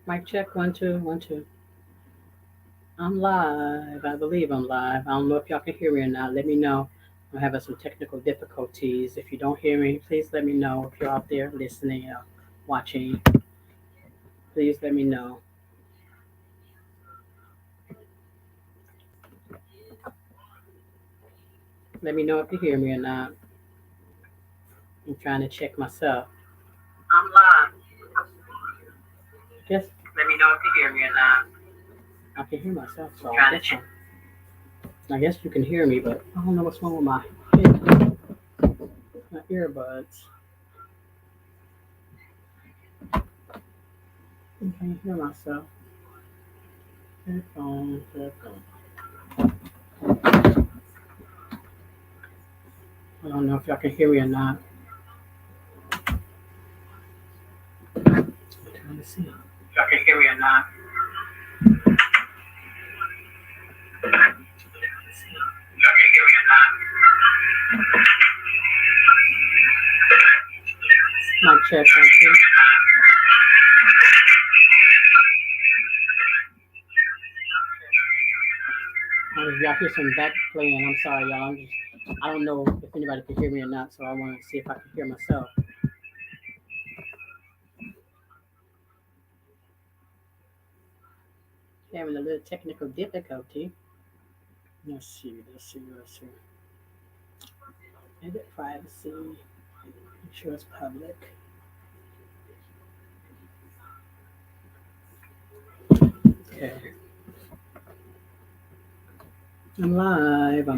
Mic check, one, two, one, two. I'm live. I believe I'm live. I don't know if y'all can hear me or not. Let me know. I'm having some technical difficulties. If you don't hear me, please let me know. If you're out there listening or watching, please let me know. Let me know if you hear me or not. I'm trying to check myself. I'm live. Yes. Let me know if you hear me or not. I can hear myself, so I guess you can hear me, but I don't know what's wrong with my earbuds. I can't hear myself. Headphones, headphones. I don't know if y'all can hear me or not. I'm trying to see. If y'all can hear me or not. Y'all can hear me or not. Mic check, one, two. Y'all hear some back playing. I'm sorry, y'all. I don't know if anybody can hear me or not, so I want to see if I can hear myself. Having a little technical difficulty. Let's see. Edit privacy. Make sure it's public. Okay. I'm live.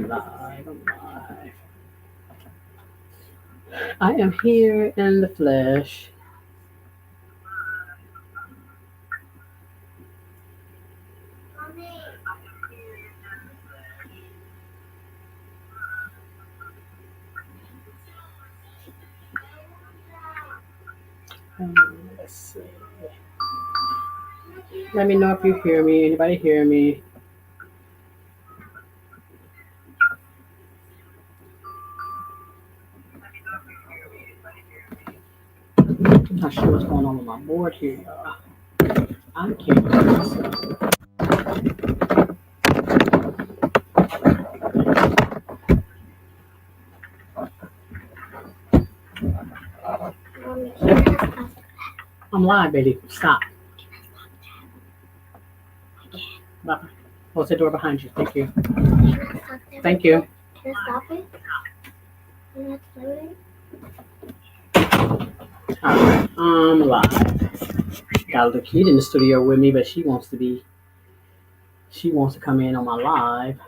I am here in the flesh. Let's see. Let me know if you hear me. Anybody hear me? I'm not sure what's going on with my board here, y'all. I can't hear myself. I'm live, baby. Stop. Close the door behind you. Thank you. Thank you. Can I stop it? When it's loading? Alright, I'm live. Got a kid in the studio with me, but she wants to come in on my live.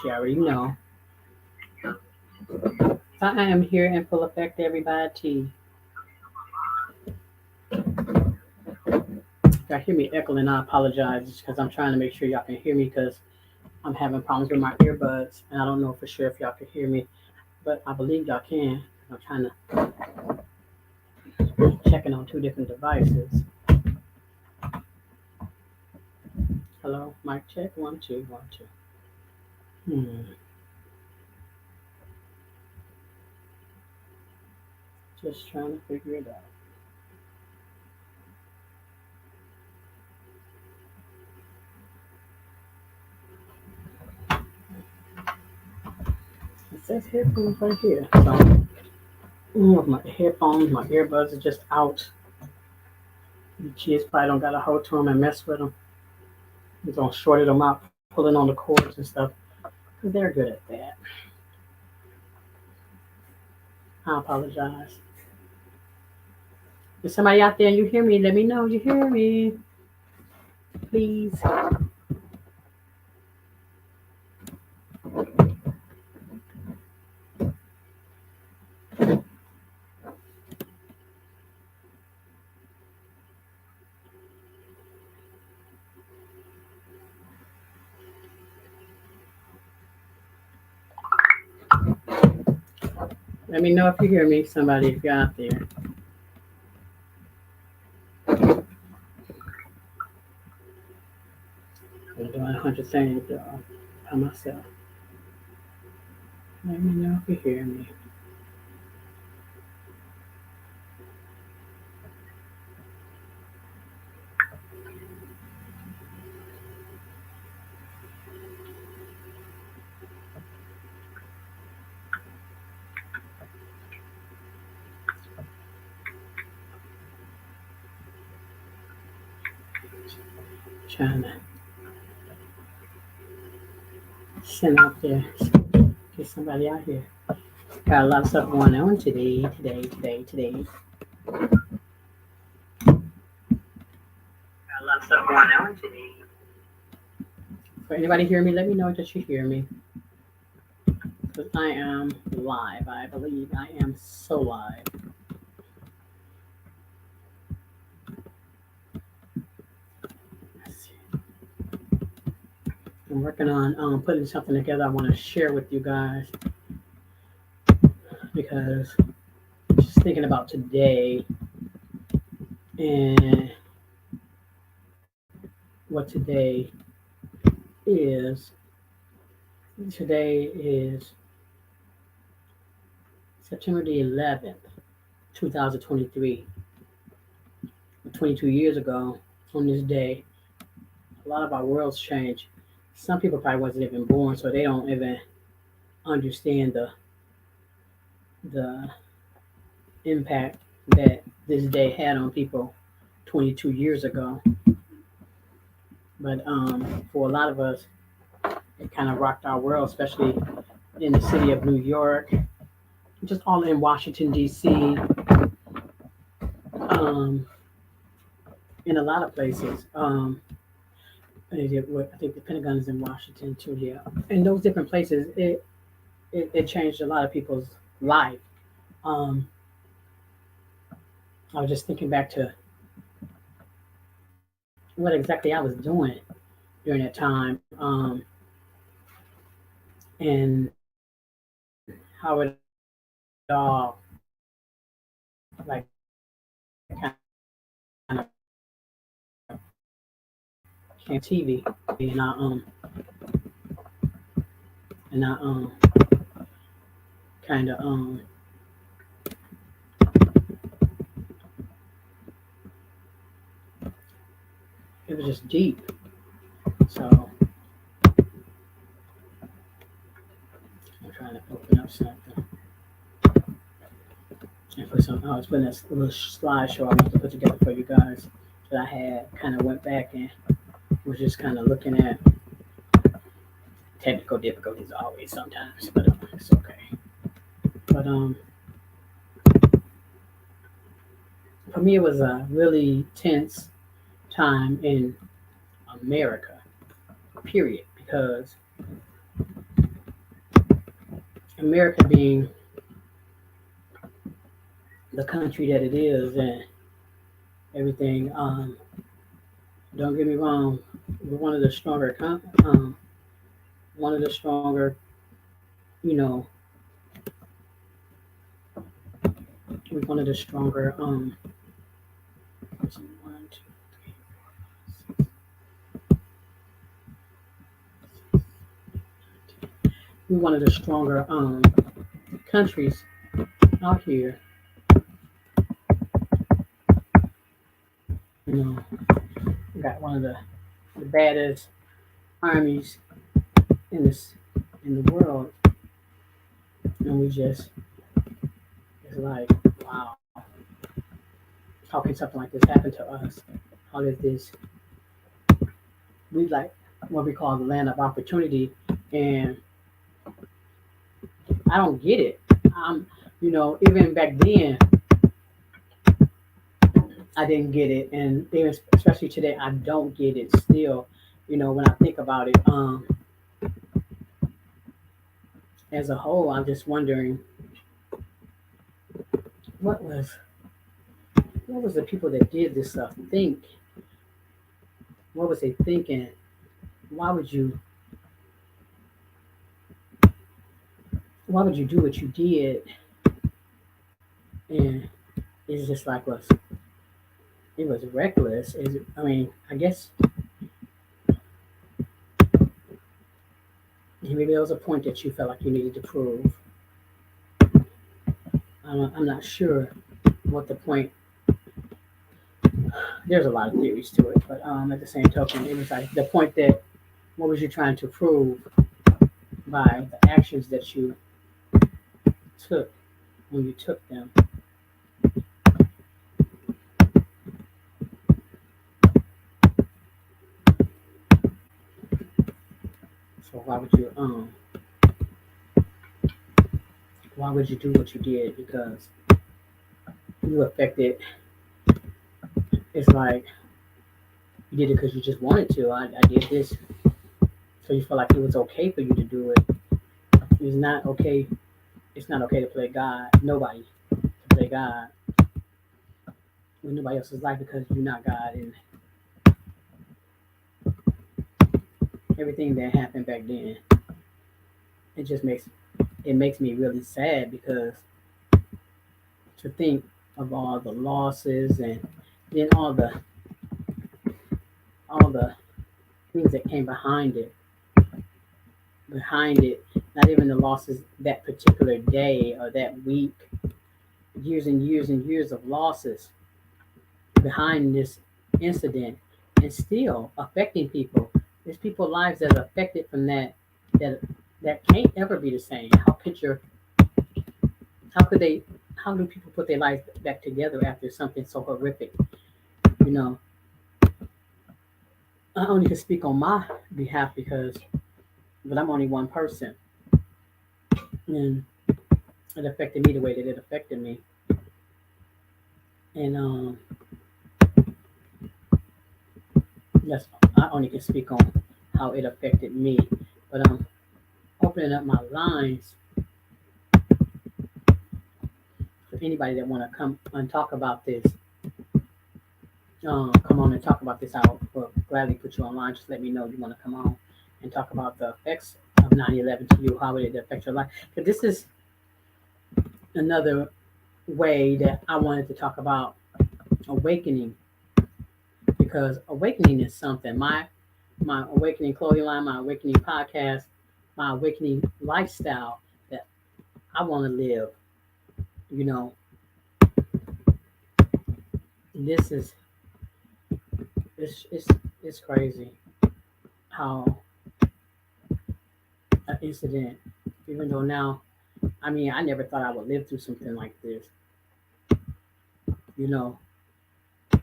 She already know. I am here in full effect, everybody. If y'all hear me echoing, I apologize because I'm trying to make sure y'all can hear me because I'm having problems with my earbuds and I don't know for sure if y'all can hear me, but I believe y'all can. I'm trying to checking on two different devices. Hello, mic check, one, two, one, two. Just trying to figure it out. It says headphones right here. So my headphones, my earbuds are just out. The kids probably don't got a hold to them and mess with them. They're gonna shorted them out, pulling on the cords and stuff. They're good at that. I apologize. If somebody out there and you hear me, let me know you hear me. Please. Let me know if you hear me, somebody, if you're out there. I'm doing 100 things by myself. Let me know if you hear me. Trying to send out there, get somebody out here. Got a lot of stuff going on today. Got a lot of stuff going on today. For anybody hear me, let me know that you hear me. Because I am live. I believe I am so live. Let's see. I'm working on putting something together I want to share with you guys. Because just thinking about today and what today is. Today is September the 11th, 2023. 22 years ago on this day, a lot of our worlds changed. Some people probably wasn't even born, so they don't even understand the impact that this day had on people 22 years ago. But for a lot of us, it kind of rocked our world, especially in the city of New York, just all in Washington, D.C., in a lot of places. I think the Pentagon is in Washington too, yeah. In those different places, it changed a lot of people's life. I was just thinking back to what exactly I was doing during that time, and how it all like kind of came TV, and I kind of it was just deep. So I'm trying to open up something. And for some, I was putting a little slideshow I wanted to put together for you guys that I had kind of went back and was just kind of looking at. Technical difficulties always sometimes, but it's okay. But for me, it was a really tense time in America, period, because America being the country that it is and everything, don't get me wrong, we're one of the stronger, you know, we're one of the stronger, one, two, we're one of the stronger countries out here. You know, we got one of the baddest armies in the world, and we just it's like, wow, how can something like this happen to us? How did this? We like what we call the land of opportunity, and I don't get it. Even back then, I didn't get it, and even especially today, I don't get it still. When I think about it, as a whole, I'm just wondering what was the people that did this stuff think? What was they thinking? Why would you do what you did? And it's just like it was reckless. I guess maybe there was a point that you felt like you needed to prove. I'm not sure what the point. There's a lot of theories to it, but at the same token, it was like the point that what was you trying to prove by the actions that you took when you took them. So why would you do what you did? Because you affected. It's like you did it because you just wanted to. I did this, so you feel like it was okay for you to do it. It's not okay. It's not okay to play God. Nobody to play God with nobody else's life because you're not God. And everything that happened back then, it just makes me really sad because to think of all the losses and then all the things that came behind it, not even the losses that particular day or that week, years and years and years of losses behind this incident and still affecting people. There's people lives that are affected from that that can't ever be the same. How could they how do people put their lives back together after something so horrific? You know, I only can speak on my behalf because but I'm only one person and it affected me the way that it affected me. And that's I only can speak on how it affected me. But opening up my lines for anybody that want to come and talk about this. Come on and talk about this. Will gladly put you online. Just let me know you want to come on and talk about the effects of 9/11 to you. How it affect your life? Because this is another way that I wanted to talk about awakening. Because awakening is something. My awakening clothing line, my awakening podcast, my awakening lifestyle that I want to live. You know, this is it's crazy how an incident, even though now, I mean, I never thought I would live through something like this. You know,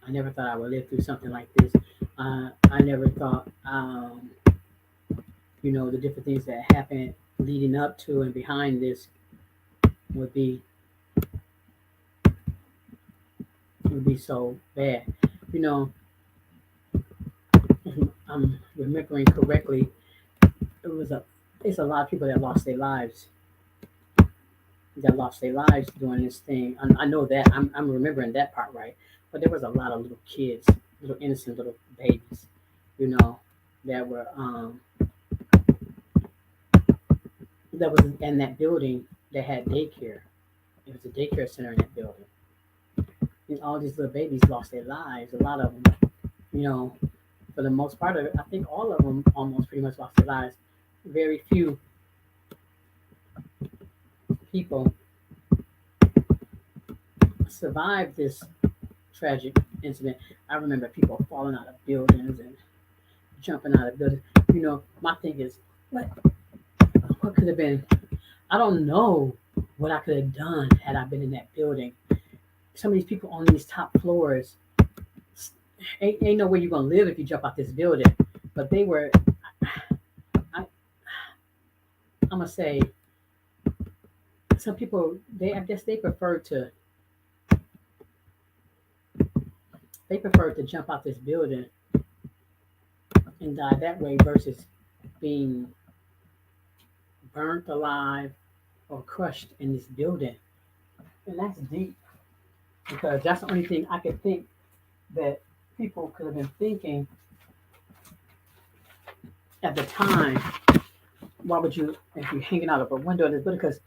I never thought I would live through something like this. I never thought, the different things that happened leading up to and behind this would be would be so bad. You know, if I'm remembering correctly, it was a it's a lot of people that lost their lives doing this thing. I know that I'm remembering that part right, but there was a lot of little kids, little innocent little babies, you know, that were that was in that building that had daycare. It was a daycare center in that building, and all these little babies lost their lives. A lot of them, you know, for the most part of it, I think all of them almost pretty much lost their lives. Very few people survived this tragic incident. I remember people falling out of buildings and jumping out of buildings. You know, my thing is, what what could have been? I don't know what I could have done had I been in that building. Some of these people on these top floors, ain't no way you're gonna live if you jump out this building. But they were, I, I'm gonna say, some people I guess they prefer to jump out this building and die that way versus being burnt alive or crushed in this building. And that's deep because that's the only thing I could think that people could have been thinking at the time. Why would you, if you're hanging out of a window in this building? Because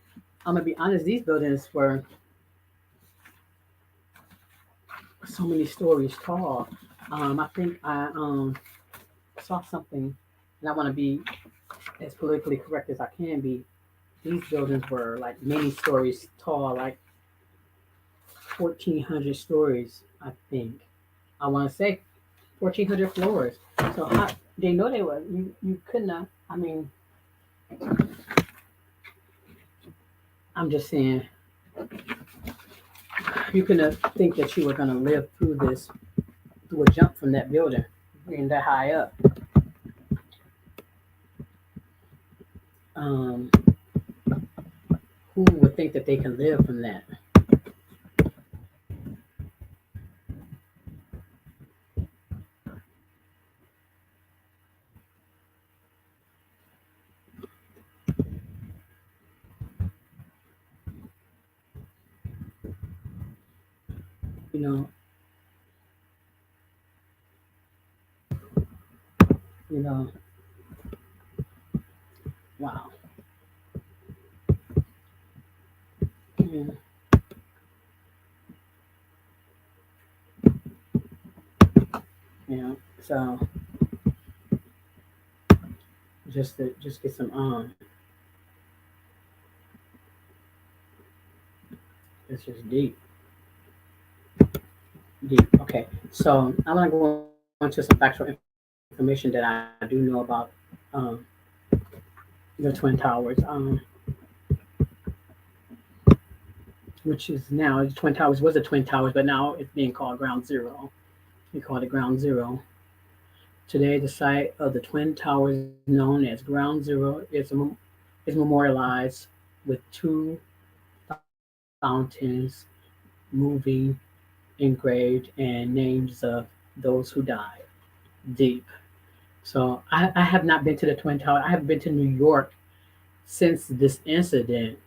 I'm gonna be honest, these buildings were so many stories tall. I think I saw something, and I want to be as politically correct as I can be. These buildings were like many stories tall, like 1,400 stories, I think. I want to say 1,400 floors. So how, they know they were. You could not. I mean, I'm just saying, you couldn't think that you were going to live through this, through a jump from that building, being that high up. Um, who would think that they can live from that? You know, you know. Wow. Yeah. So just get some it's just deep. Okay. So I want to go into some factual information that I do know about um the Twin Towers. Which is now the Twin Towers was the Twin Towers, but now it's being called Ground Zero. We call it Ground Zero. Today, the site of the Twin Towers, known as Ground Zero, is memorialized with two fountains, moving, engraved, and names of those who died. Deep. So I have not been to the Twin Tower. I have been to New York since this incident,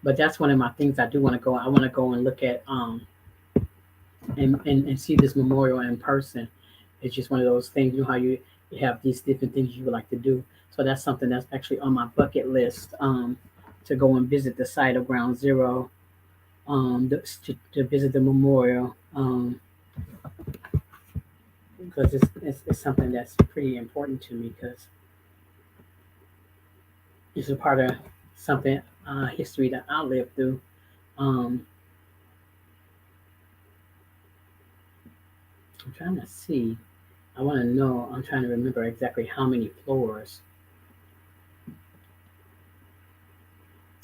but that's one of my things I do want to go. I want to go and look at and see this memorial in person. It's just one of those things. You know how you have these different things you would like to do. So that's something that's actually on my bucket list. To go and visit the site of Ground Zero. To visit the memorial. Because it's something that's pretty important to me because it's a part of something history that I lived through. Um, I'm trying to see. I want to know. I'm trying to remember exactly how many floors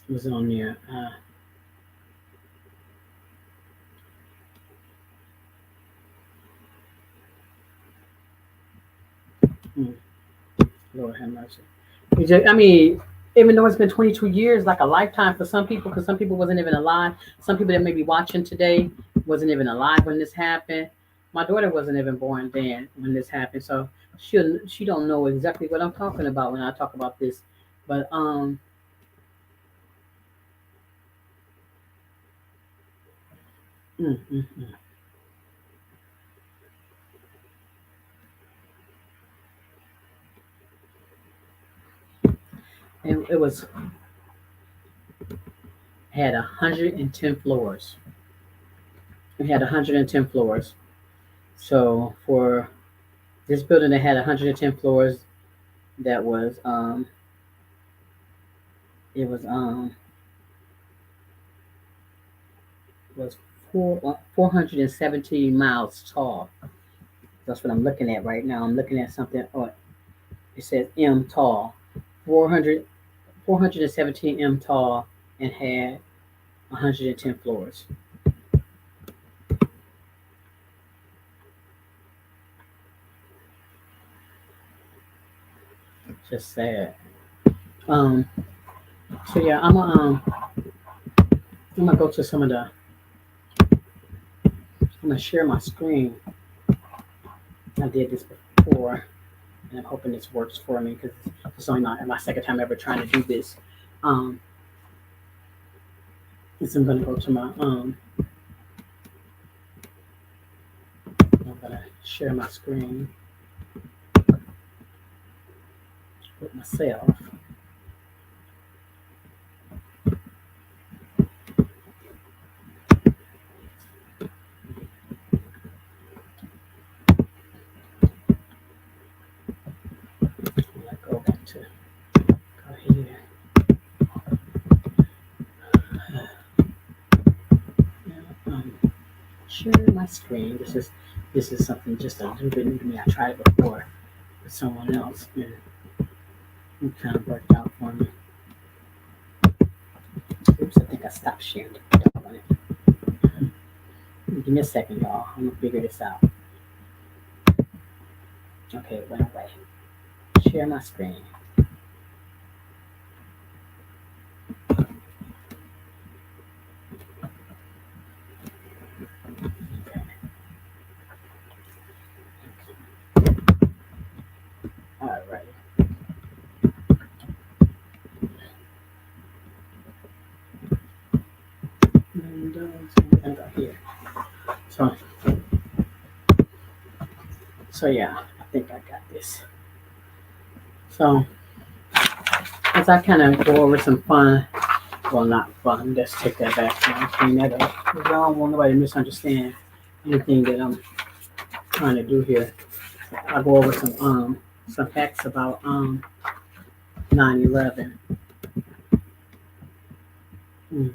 was on there. Hmm, Lord have mercy. I mean, even though it's been 22 years, like a lifetime for some people, because some people wasn't even alive. Some people that may be watching today wasn't even alive when this happened. My daughter wasn't even born then when this happened, so she don't know exactly what I'm talking about when I talk about this. But mm, mm, mm. It was had 110 floors. It had 110 floors. So for this building that had 110 floors, that it was 417 miles tall. That's what I'm looking at right now. I'm looking at something. Oh, it says M tall, 400, 417 M tall, and had 110 floors. Just sad. Um. So yeah, I'm gonna go to some of the. I'm gonna share my screen. I did this before, and I'm hoping this works for me because it's only my second time ever trying to do this. Um. So I'm gonna go to my I'm gonna share my screen with myself. Go back to go here. Um, Share my screen. This is something just a little bit new to me. I tried it before with someone else, and it kind of worked out for me. Oops, I think I stopped sharing it. Give me a second, y'all. I'm gonna figure this out. Okay, it went away. Share my screen. So yeah, I think I got this. So as I kind of go over some fun, well, not fun. Let's take that back and clean that up. 'Cause I don't want nobody to misunderstand anything that I'm trying to do here. I'll go over some facts about 9/11. Mm.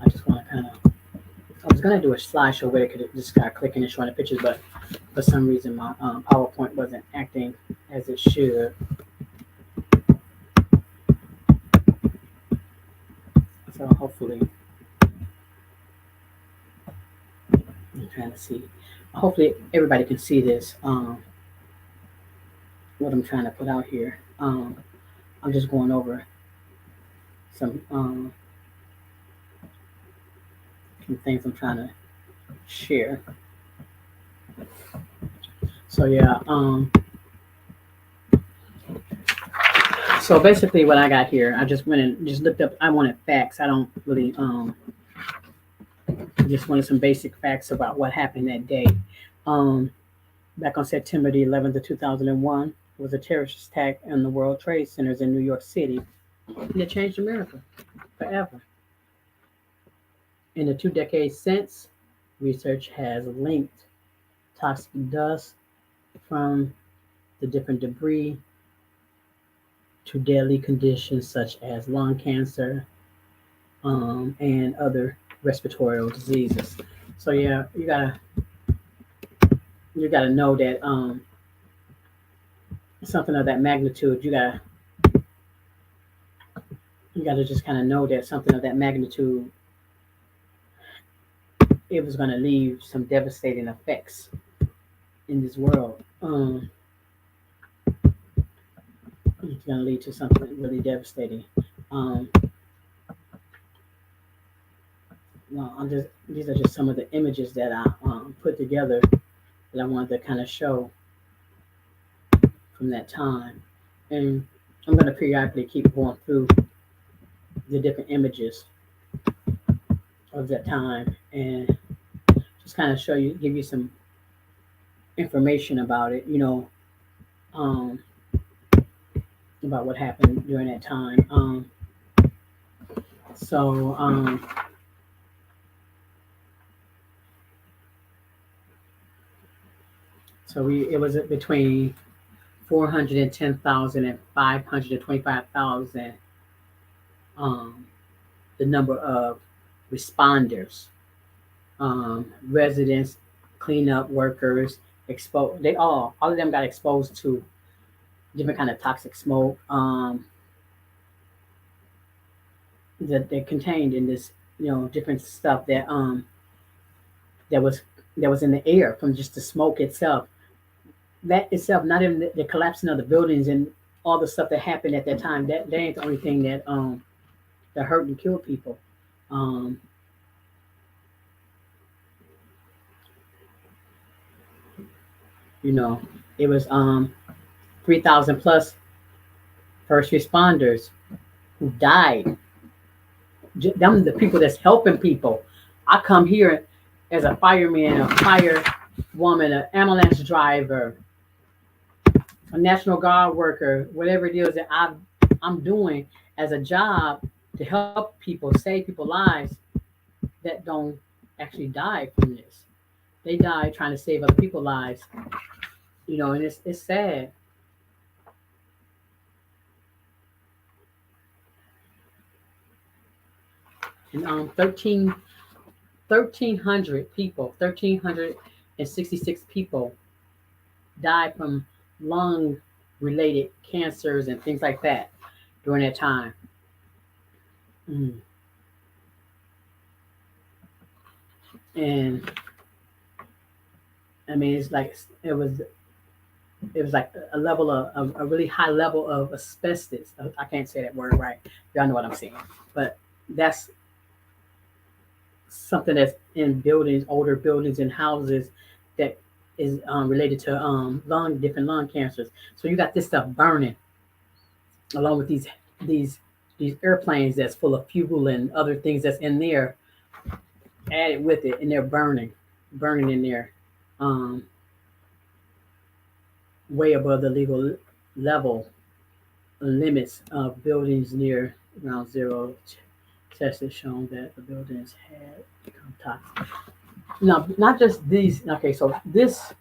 I just want to kind of. I was gonna do a slideshow where it could just kind of clicking and showing the pictures, but for some reason my PowerPoint wasn't acting as it should. So hopefully, I'm trying to see. Hopefully everybody can see this. What I'm trying to put out here. I'm just going over some some things I'm trying to share. So yeah. So basically, what I got here, I just went and just looked up. I wanted facts. I don't really just wanted some basic facts about what happened that day. Um, Back on September the 11th of 2001 was a terrorist attack on the World Trade Centers in New York City, and it changed America forever. In the 2 decades since, research has linked toxic dust from the different debris to deadly conditions such as lung cancer and other respiratory diseases. So yeah, you gotta know that something of that magnitude. You gotta just kind of know that something of that magnitude, it was gonna leave some devastating effects in this world. It's gonna lead to something really devastating. Um, well, these are just some of the images that I put together that I wanted to kind of show from that time. And I'm going to periodically keep going through the different images of that time and just kind of show you, give you some information about it, um, about what happened during that time. So, it was between 410,000 and 525,000. The number of responders, residents, cleanup workers, exposed. All of them got exposed to different kind of toxic smoke that they contained in this, different stuff that was that was in the air from just the smoke itself. That itself, not even the collapsing of the buildings and all the stuff that happened at that time. That ain't the only thing that hurt and killed people. Um, you know, it was 3,000 plus first responders who died. Them the people that's helping people. I come here as a fireman, a firewoman, an ambulance driver, a National Guard worker, whatever it is that I'm doing as a job to help people, save people lives that don't actually die from this. They die trying to save other people's lives, and it's sad. And 1,300 people, 1,366 people died from lung related cancers and things like that during that time. Mm. And I mean, it was like a level of a really high level of asbestos. I can't say that word right. Y'all know what I'm saying, but that's something that's in buildings, older buildings and houses that is related to different lung cancers. So you got this stuff burning along with these these airplanes that's full of fuel and other things that's in there added with it, and they're burning in there. Um, way above the legal level limits of buildings near ground zero. Tests have shown that the buildings had become toxic. No, not just these. Okay, so this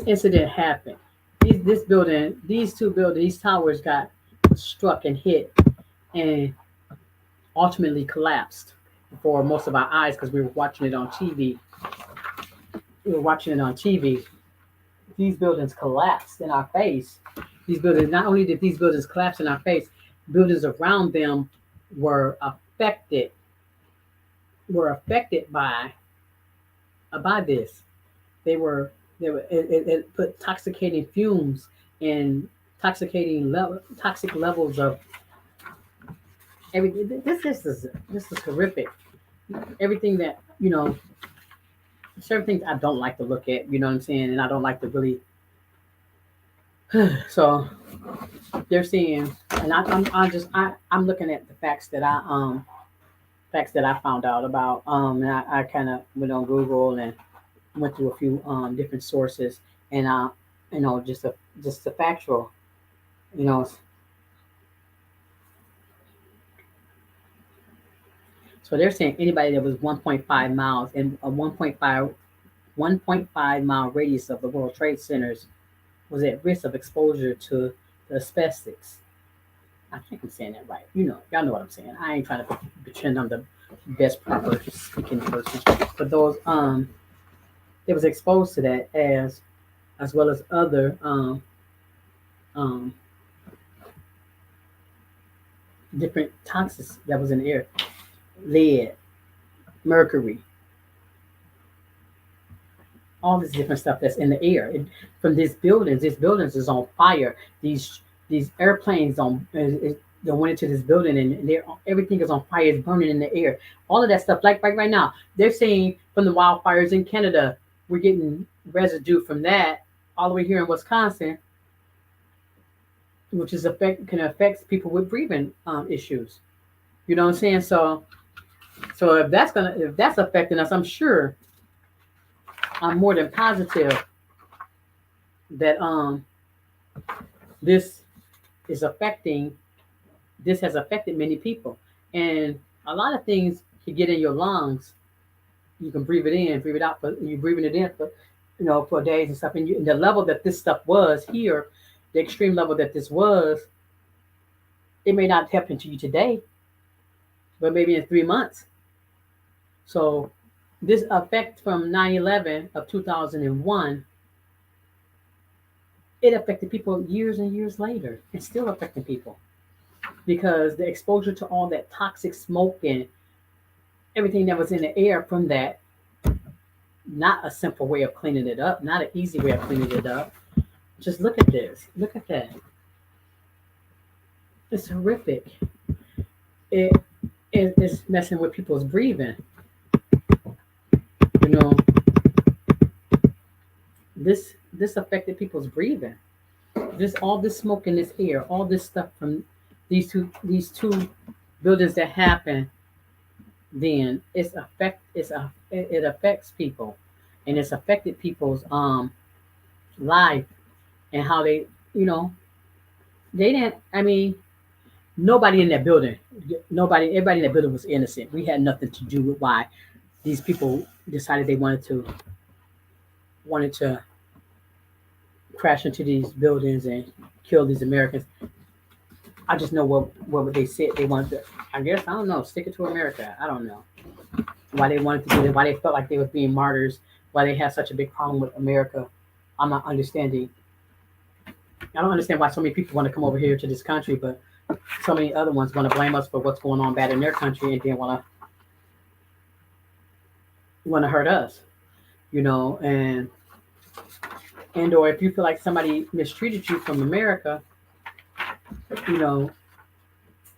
incident happened. This building, these two buildings, these towers got struck and hit, and ultimately collapsed before most of our eyes because we were watching it on TV. We were watching it on TV. These buildings collapsed in our face. These buildings, not only did these buildings collapse in our face, buildings around them were affected by this. It put toxicating fumes and toxic levels of everything. This is horrific. Everything that certain things I don't like to look at. You know what I'm saying, and I don't like to really. So they're seeing, and I'm looking at the facts that I found out about. And I kind of went on Google and went through a few different sources, and just a factual, you know. So they're saying anybody that was 1.5 miles in a 1.5 mile radius of the World Trade Centers was at risk of exposure to the asbestos. I think I'm saying that right. Y'all know what I'm saying. I ain't trying to pretend I'm the best proper speaking person, but those it was exposed to that as well as other um, different toxins that was in the air, lead, mercury, all this different stuff that's in the air. From these buildings is on fire. These airplanes they went into this building and everything is on fire. It's burning in the air. All of that stuff, like right now, they're saying from the wildfires in Canada, we're getting residue from that all the way here in Wisconsin, which can affect people with breathing issues. You know what I'm saying? So if that's affecting us, I'm more than positive that this is affecting this has affected many people. And a lot of things can get in your lungs. You can breathe it in, breathe it out, but you're breathing it in for days and stuff. And the level that this stuff was here, the extreme level that this was, it may not happen to you today, but maybe in 3 months. So this effect from 9/11 of 2001, it affected people years and years later. It's still affecting people because the exposure to all that toxic smoke and everything that was in the air from that, not a simple way of cleaning it up, not an easy way of cleaning it up. Just look at this. Look at that. It's horrific. It's messing with people's breathing. You know, this affected people's breathing. All this smoke in this air, all this stuff from these two buildings that happened, then it affects people, and it's affected people's life and how they they didn't. I mean, nobody in that building, everybody in that building was innocent. We had nothing to do with why these people decided they wanted to crash into these buildings and kill these Americans. I just know what they said they wanted to. I guess I don't know. Stick it to America. I don't know why they wanted to do it. Why they felt like they were being martyrs. Why they had such a big problem with America. I'm not understanding. I don't understand why so many people want to come over here to this country, but so many other ones want to blame us for what's going on bad in their country and then want to hurt us. And or if you feel like somebody mistreated you from America,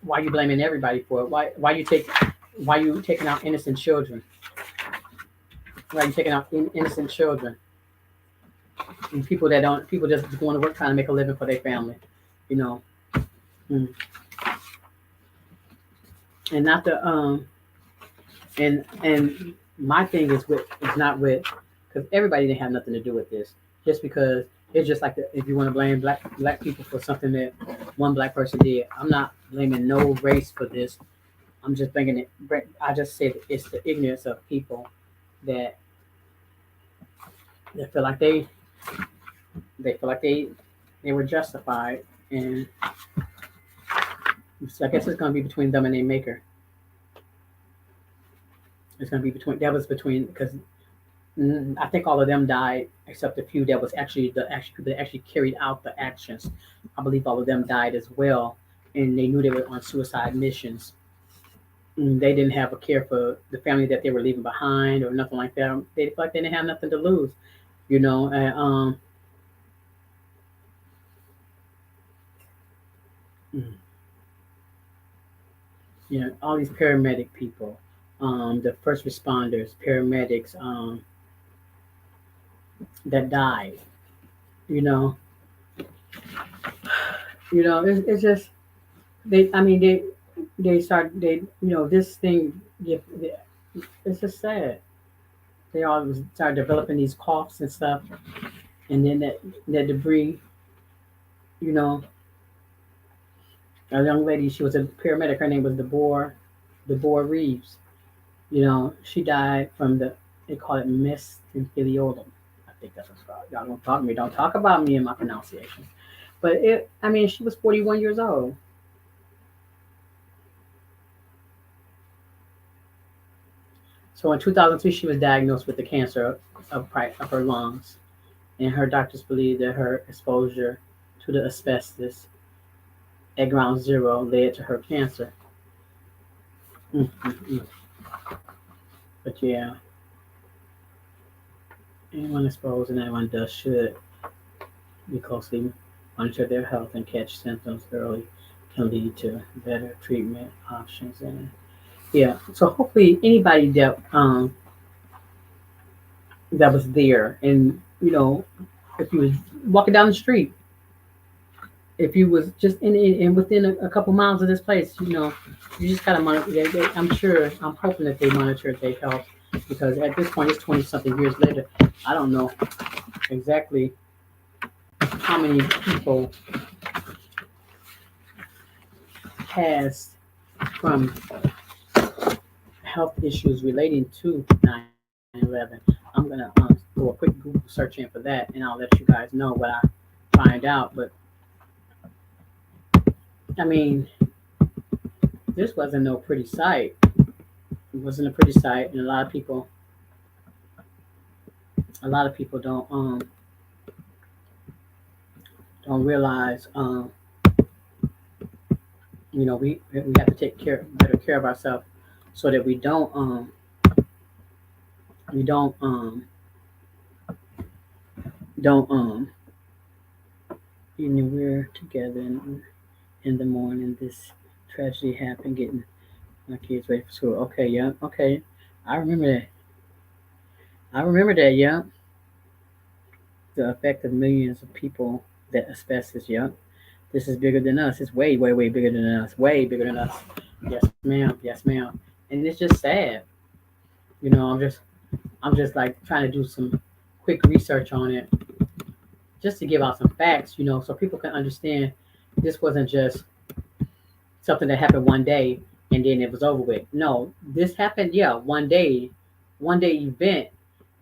why are you blaming everybody for it? Why you taking out innocent children? Why are you taking out innocent children? And people just going to work trying to make a living for their family, Mm. And not the and my thing is not with because everybody didn't have nothing to do with this. Just because It's just like if you want to blame black people for something that one black person did. I'm not blaming no race for this. I'm just bringing it. I just said it's the ignorance of people that they feel like they feel like they were justified, and so I guess it's gonna be between them and their maker. It's gonna be between that was between because I think all of them died except a few that was actually the actual people that actually carried out the actions. I believe all of them died as well, and they knew they were on suicide missions. They didn't have a care for the family that they were leaving behind or nothing like that. They felt like they didn't have nothing to lose, you know. And mm, you know, all these paramedic people, the first responders, paramedics, that died. You know, it's just they. I mean, they start they. You know, this thing. It's just sad. They all start developing these coughs and stuff, and then that debris. You know, a young lady. She was a paramedic. Her name was Deborah Reeves. You know, she died from they call it mesenterioma. I think that's what's called. Y'all don't talk to me. Don't talk about me and my pronunciation. But I mean, she was 41 years old. So in 2003, she was diagnosed with the cancer of her lungs, and her doctors believe that her exposure to the asbestos at ground zero led to her cancer. Mm-hmm. But yeah, anyone exposed and anyone does should be closely monitor their health and catch symptoms early can lead to better treatment options. And yeah, so hopefully anybody that was there, and if you was walking down the street, if you was just in within a couple miles of this place, you just gotta monitor. I'm sure, I'm hoping that they monitor their health, because at this point, it's 20 something years later. I don't know exactly how many people passed from health issues relating to 9/11. I'm gonna do a quick Google search in for that, and I'll let you guys know what I find out. But I mean, this wasn't no pretty sight. It wasn't a pretty sight, and a lot of people don't realize. We have to take better care of ourselves, so that we don't we're together in the morning. This tragedy happened, getting my kids ready for school. Okay, yeah, okay. I remember that. I remember that, yeah. The effect of millions of people that asbestos, yeah. This is bigger than us. It's way, way, way bigger than us. Way bigger than us. Yes, ma'am. Yes, ma'am. And it's just sad. I'm just like trying to do some quick research on it, just to give out some facts, so people can understand this wasn't just something that happened one day and then it was over with. No, this happened, yeah, one day event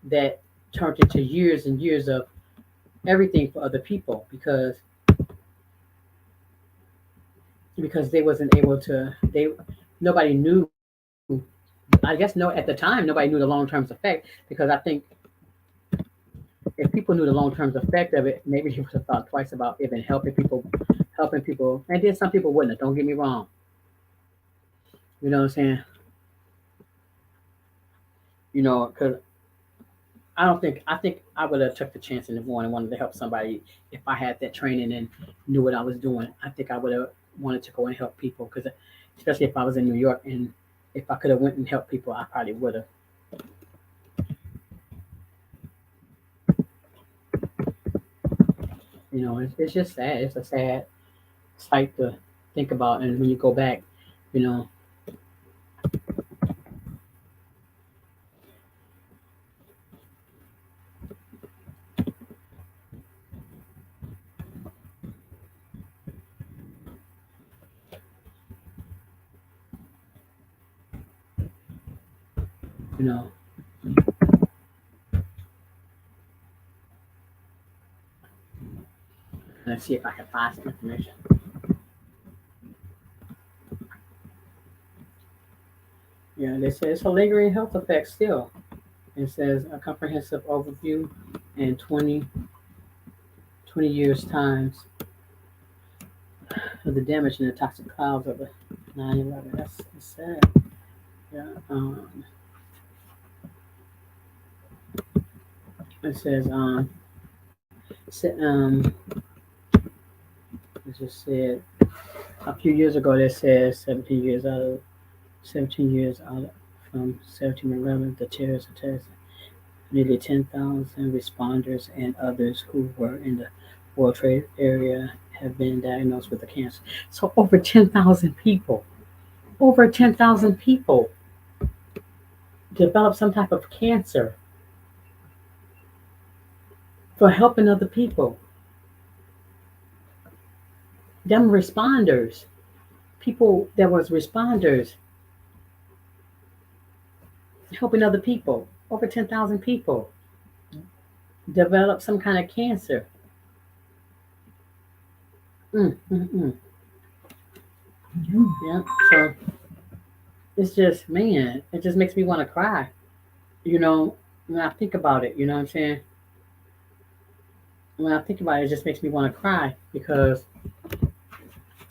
that turned into years and years of everything for other people, because they wasn't able to they nobody knew. I guess no, at the time nobody knew the long term effect, because I think if people knew the long term effect of it, maybe you would have thought twice about even helping people, and then some people wouldn't have. Don't get me wrong. You know what I'm saying? Because I think I would have took the chance in the morning, wanted to help somebody if I had that training and knew what I was doing. I think I would have wanted to go and help people, because especially if I was in New York, and if I could have went and helped people, I probably would have. It's just sad. It's a sad sight to think about, and when you go back, you know, You know, let's see if I can find some information. Yeah, they say it's a lingering health effect still. It says a comprehensive overview in 20 years times of the damage and the toxic clouds of the 9/11. That's sad. Yeah. It says it just said a few years ago. They said 17 years out from 17/11, the terrorist attacks. Nearly 10,000 responders and others who were in the World Trade area have been diagnosed with the cancer. So over 10,000 people develop some type of cancer for helping other people. Them responders, people that was responders helping other people. Over 10,000 people develop some kind of cancer. Mm, mm, mm. Yeah. So it's just, man, it just makes me want to cry. You know, when I think about it, you know what I'm saying? When I think about it, it just makes me want to cry because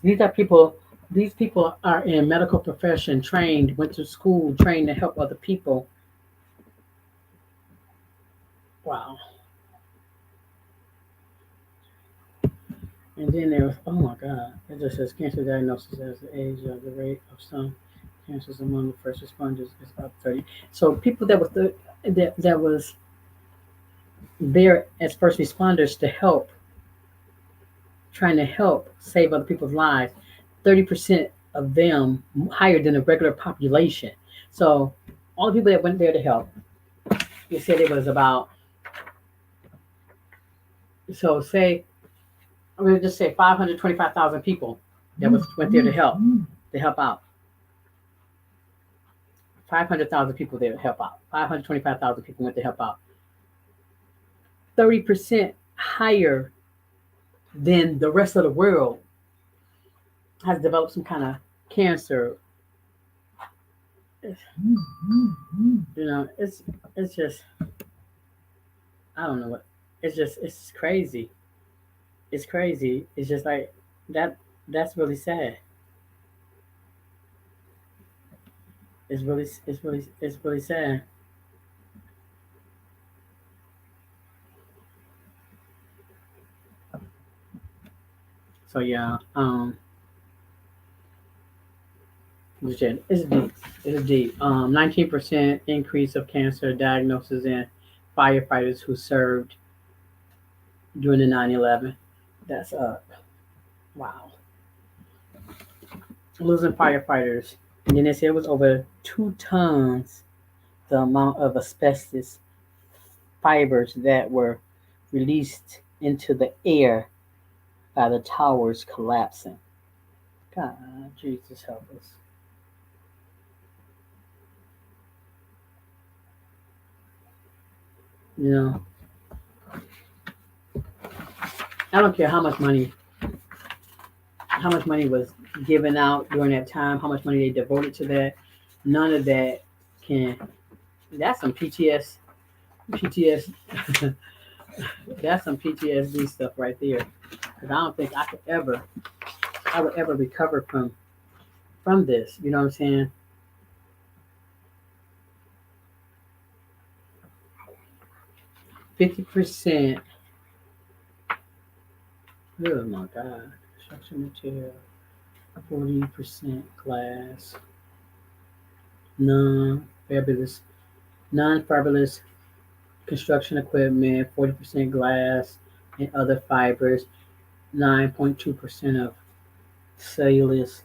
these are people, these people are in medical profession, trained, went to school, trained to help other people. Wow. And then there was, oh my God, it just says cancer diagnosis as the age of the rate of some cancers among the first responders is up 30. So people that was that was there as first responders to help, trying to help save other people's lives, 30% of them higher than the regular population. So all the people that went there to help, you said it was about, so say, I'm going to just say 525,000 people that went there to help out. 500,000 people there to help out. 525,000 people went to help out. 30% higher than the rest of the world has developed some kind of cancer. You know, it's just, I don't know what, it's crazy. It's crazy. It's just like that. That's really sad. It's really sad. So yeah, it's deep. It's deep. 19% increase of cancer diagnosis in firefighters who served during the 9/11. That's wow. Losing firefighters, and then they said it was over 2 tons the amount of asbestos fibers that were released into the air by the towers collapsing. God, Jesus help us. You know, I don't care how much money was given out during that time, how much money they devoted to that. None of that can. That's some PTS, PTS. That's some PTSD stuff right there. Because I don't think I would ever recover from this. You know what I'm saying? 50%. Oh my God. Construction material. 40% glass. Non-fabulous, non-fibrous construction equipment. 40% glass and other fibers. 9.2% of cellulose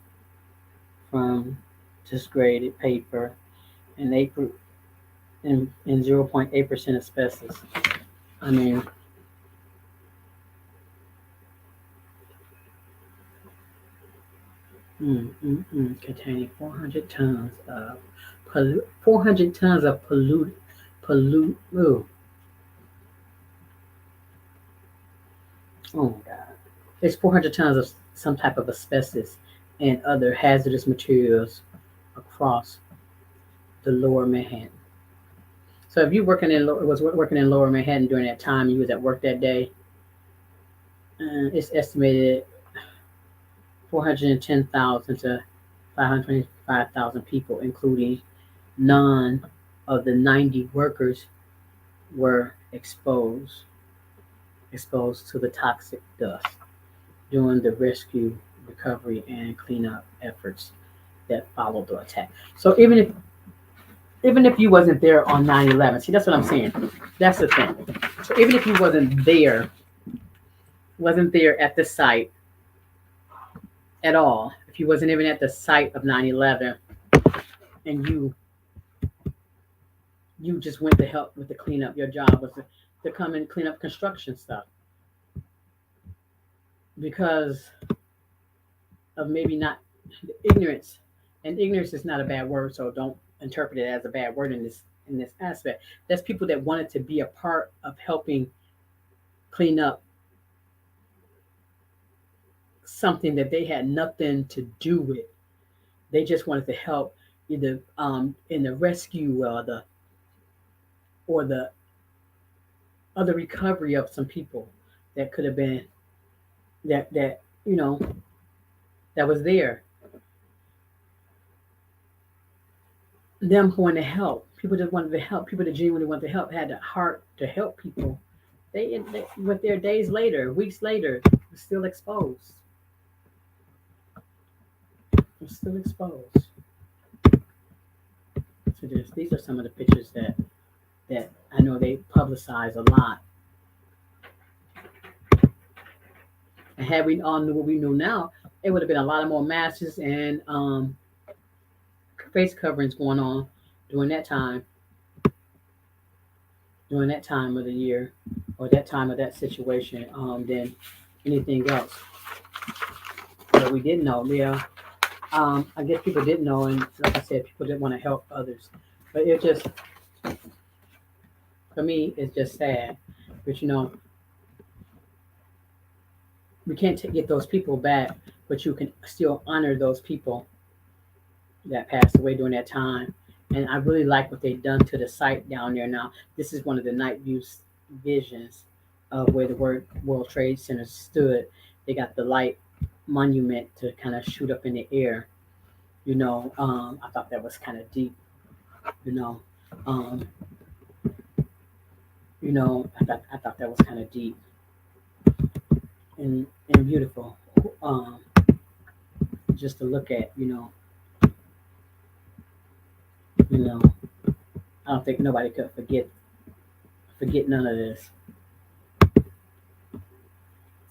from disgraded paper, and 0.8% asbestos. I mean, containing 400 tons of 400 tons of pollute. Oh my God. It's 400 tons of some type of asbestos and other hazardous materials across the Lower Manhattan. So if you was working in Lower Manhattan during that time, you was at work that day. It's estimated 410,000 to 525,000 people, including none of the 90 workers were exposed to the toxic dust during the rescue, recovery, and cleanup efforts that followed the attack. So even if you wasn't there on 9/11, see that's what I'm saying. That's the thing. So even if you wasn't there at the site at all, if you wasn't even at the site of 9/11, and you just went to help with the cleanup, your job was to come and clean up construction stuff because of maybe not ignorance, and ignorance is not a bad word, so don't interpret it as a bad word in this aspect. That's people that wanted to be a part of helping clean up something that they had nothing to do with. They just wanted to help either in the rescue or the other recovery of some people that could have been that that was there. Them wanting to help people that wanted to help people that genuinely wanted to help had the heart to help people. They went there days later, weeks later, still exposed. Still exposed to this. These are some of the pictures that I know they publicize a lot. And had we all knew what we know now, it would have been a lot of more masks and face coverings going on during that time, during that time of the year, or that time of that situation, than anything else. But we didn't know. Yeah, I guess people didn't know, and like I said, people didn't want to help others. But it just, for me, it's just sad. But we can't get those people back, but you can still honor those people that passed away during that time. And I really like what they've done to the site down there now. This is one of the night view visions of where the World Trade Center stood. They got the light monument to kind of shoot up in the air. I thought that was kind of deep. You know, um, I thought that was kind of deep and beautiful. Um, just to look at. You know. I don't think nobody could forget none of this.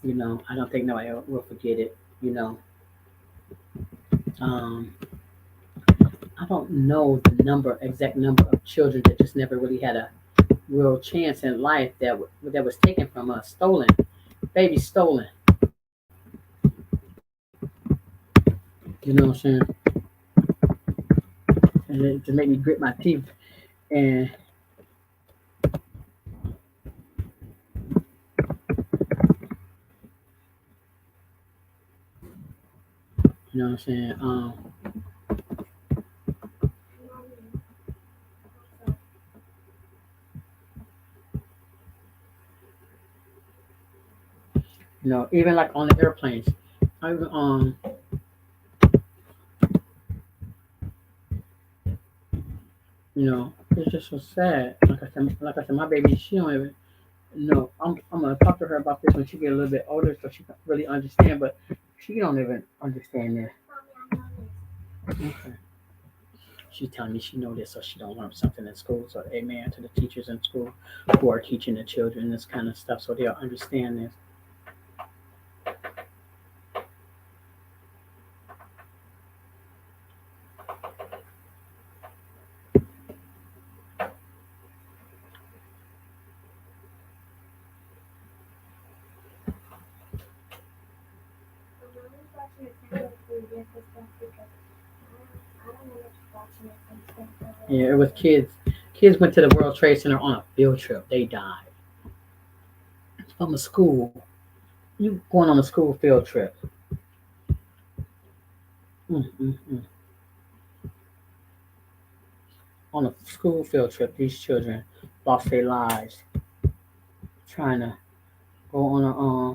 I don't think nobody will forget it. You know, um, I don't know the exact number of children that just never really had a real chance in life that was taken from us, stolen, baby stolen. You know what I'm saying? And it just made me grit my teeth. And you know what I'm saying? Even like on the airplanes, I it's just so sad. Like I said, my baby, she don't even. No, I'm gonna talk to her about this when she get a little bit older, so she can really understand. But she don't even understand this. Mommy, I know Okay. She's telling me she know this, so she don't learn something in school. So amen to the teachers in school who are teaching the children this kind of stuff, so they'll understand this. Mommy's watching a kind of previous stuff because I don't know much watching it and stuff. Yeah, it was kids. Kids went to the World Trade Center on a field trip. They died from a school. You going on a school field trip? Mm. On a school field trip, these children lost their lives trying to go on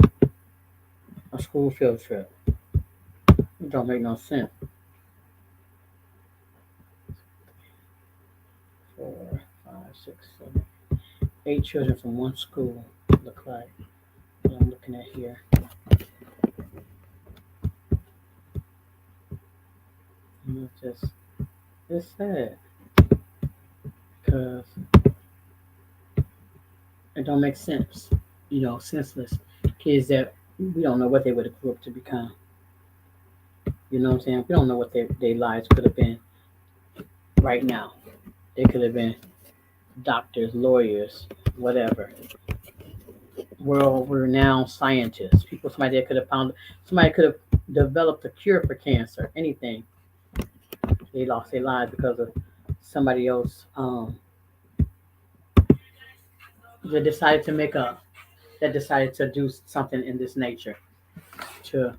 a school field trip. It don't make no sense. 4, 5, 6, 7, 8 children from one school. Look like what I'm looking at here. And it's sad because it don't make sense. Senseless kids that we don't know what they would have grew up to become. You know what I'm saying? We don't know what their lives could have been right now. They could have been doctors, lawyers, whatever. World renowned scientists. Somebody that could have somebody could have developed a cure for cancer, anything. They lost their lives because of somebody else that decided to do something in this nature to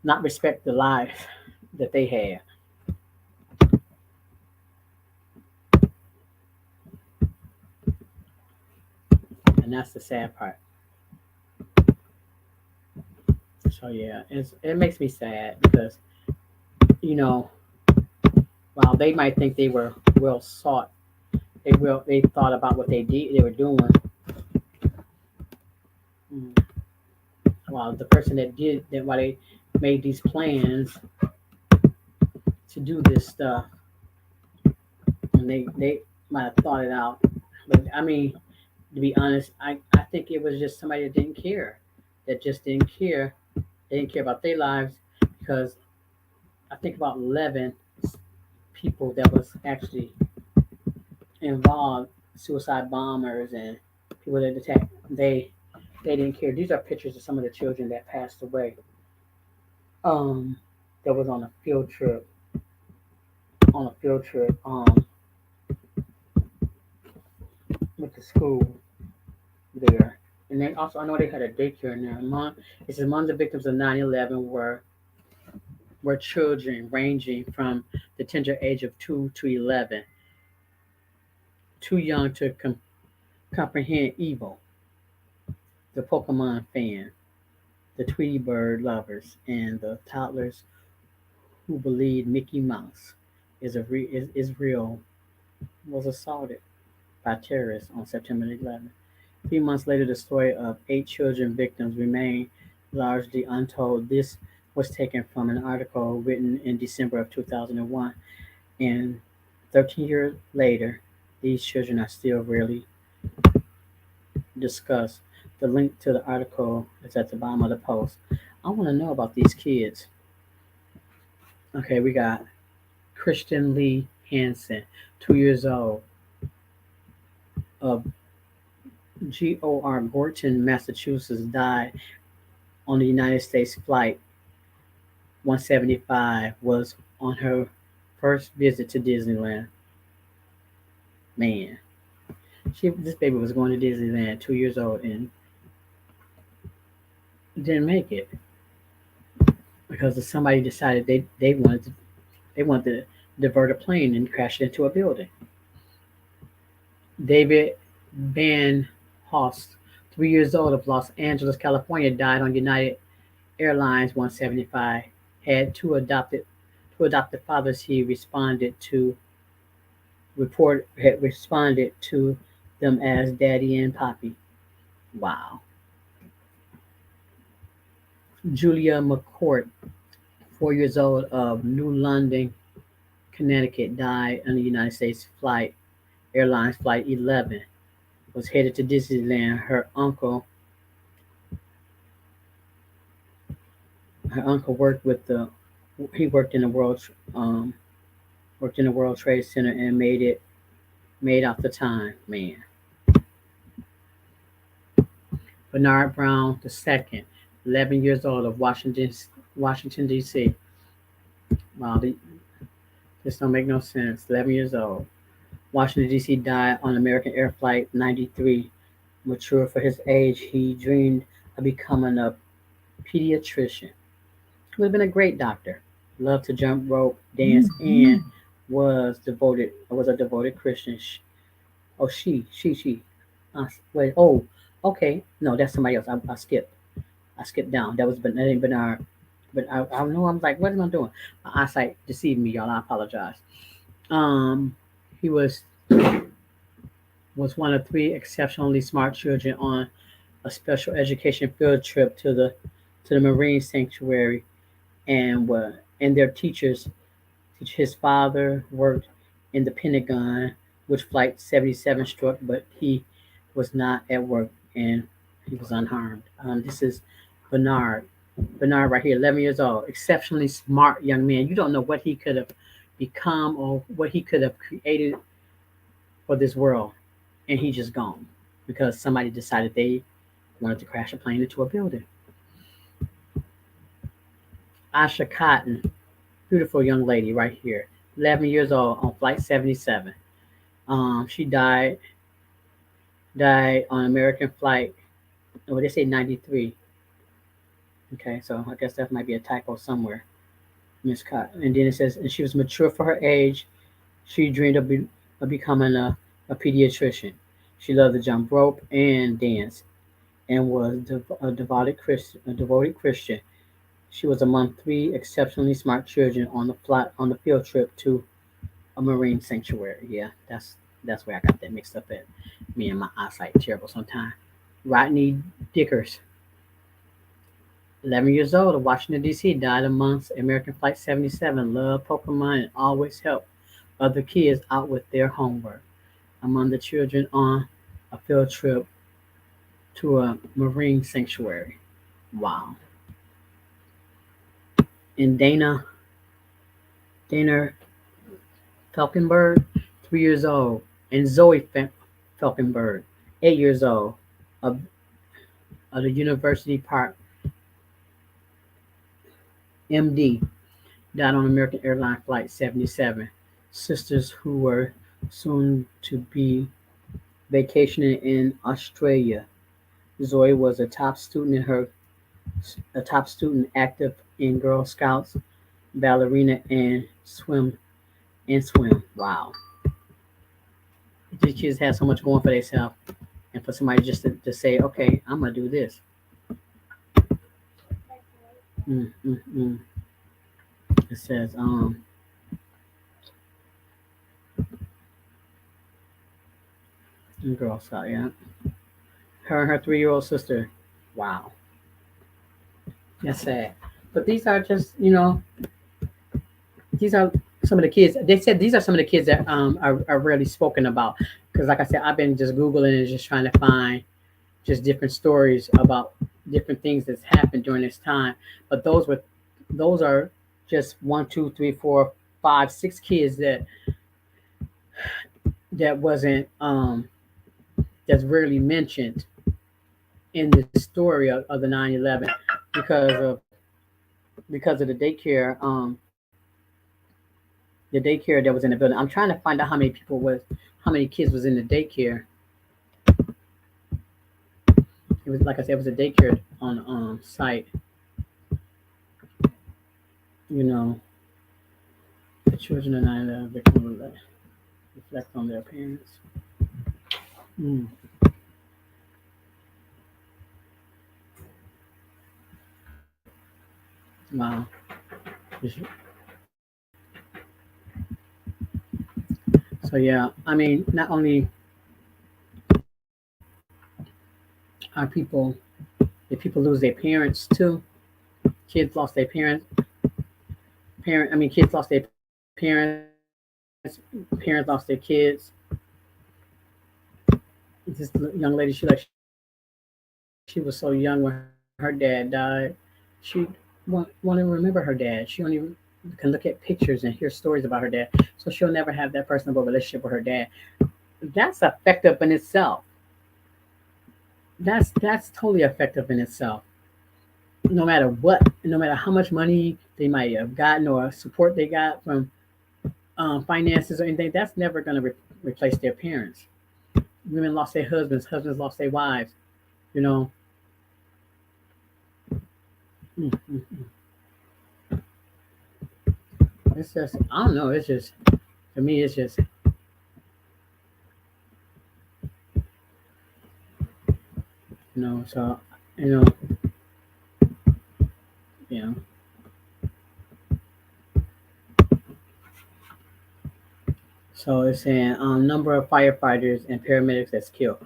not respect the life that they had. And that's the sad part. So yeah, it makes me sad because you know while they might think they were well sought, they thought about what they were doing. Mm. While the person that did that, while they made these plans to do this stuff, and they might have thought it out. But I mean, to be honest, I think it was just somebody that didn't care, that just didn't care. They didn't care about their lives because I think about 11 people that was actually involved, suicide bombers and people that attacked. They didn't care. These are pictures of some of the children that passed away. Um, that was on a field trip with the school there. And then also, I know they had a daycare in there. It says among the victims of 9/11 were children ranging from the tender age of 2 to 11, too young to comprehend evil, the Pokemon fan, the Tweety Bird lovers, and the toddlers who believed Mickey Mouse is real was assaulted by terrorists on September 11th. 3 months later, the story of 8 children victims remained largely untold. This was taken from an article written in December of 2001, and 13 years later, these children are still rarely discussed. The link to the article is at the bottom of the post. I want to know about these kids. Okay, we got Christian Lee Hansen, 2 years old, of GOR Gorton, Massachusetts, died on the United States flight 175, was on her first visit to Disneyland. Man, this baby was going to Disneyland, 2 years old, and didn't make it because somebody decided they wanted to divert a plane and crash it into a building. David Van Host, 3 years old, of Los Angeles, California, died on United Airlines 175. Had two adopted fathers. He had responded to them as Daddy and Poppy. Wow. Julia McCourt, 4 years old, of New London, Connecticut, died on the United States Airlines Flight 11. Was headed to Disneyland. Her uncle he worked in the World Trade Center and made out the time. Man, Bernard Brown II, 11 years old, of Washington D.C. Wow, This don't make no sense. 11 years old. Washington, D.C. died on American Air Flight 93. Mature for his age, he dreamed of becoming a pediatrician. He would have been a great doctor. Loved to jump rope, dance, and was a devoted Christian. Oh, she. Wait. Oh, okay. No, that's somebody else. I skipped. I skipped down. That ain't Bernard. But I know I'm like, what am I doing? My eyesight deceived me, y'all. I apologize. Um, he was one of three exceptionally smart children on a special education field trip to the Marine Sanctuary, and their teachers. His father worked in the Pentagon, which Flight 77 struck, but he was not at work and he was unharmed. This is Bernard. Bernard, right here, 11 years old, exceptionally smart young man. You don't know what he could have become or what he could have created for this world, and he just gone because somebody decided they wanted to crash a plane into a building. Asha Cotton, beautiful young lady, right here, 11 years old on Flight 77. She died on American flight. Oh, they say 93. Okay, so I guess that might be a typo somewhere. Miss Cotton. And then it says, and she was mature for her age. She dreamed of becoming a pediatrician. She loved to jump rope and dance, and was a devoted Christian. She was among three exceptionally smart children on the field trip to a marine sanctuary. Yeah, that's where I got that mixed up at. Me and my eyesight terrible sometimes. Rodney Dickers, 11 years old of Washington, D.C., died amongst American Flight 77. Loved Pokemon and always helped other kids out with their homework. Among the children on a field trip to a marine sanctuary. Wow. And Dana Falkenberg, 3 years old. And Zoe Falkenberg, 8 years old, of, of the University Park MD, died on American Airlines Flight 77. Sisters who were soon to be vacationing in Australia. Zoe was a top student active in Girl Scouts, ballerina, and swim. Wow, these kids have so much going for themselves, and for somebody just to say, "Okay, I'm gonna do this." Mm, mm, mm. It says, Girl Scout, yeah. Her and her 3-year-old sister. Wow, that's sad. But these are just, these are some of the kids. They said these are some of the kids that are rarely spoken about. Because, like I said, I've been just Googling and just trying to find just different stories about different things that's happened during this time. But those are just one, two, three, four, five, six kids that wasn't that's rarely mentioned in the story of the 9/11 because of the daycare that was in the building. I'm trying to find out how many kids was in the daycare. It was, like I said, it was a daycare on site. You know, the children of 9/11 victims reflect on their parents. Mm, wow. So yeah, I mean, not only are people lose their parents too. Kids lost their parents. Kids lost their parents. Parents lost their kids. This young lady, she was so young when her dad died. She won't even remember her dad. She only can look at pictures and hear stories about her dad. So she'll never have that personable relationship with her dad. That's effective in itself. That's totally effective in itself. No matter what, no matter how much money they might have gotten or support they got from finances or anything, that's never going to replace their parents. Women lost their husbands, husbands lost their wives. You know, mm, mm, mm. It's just I don't know. It's just for me, it's just So you know, you know. So it's saying number of firefighters and paramedics that's killed.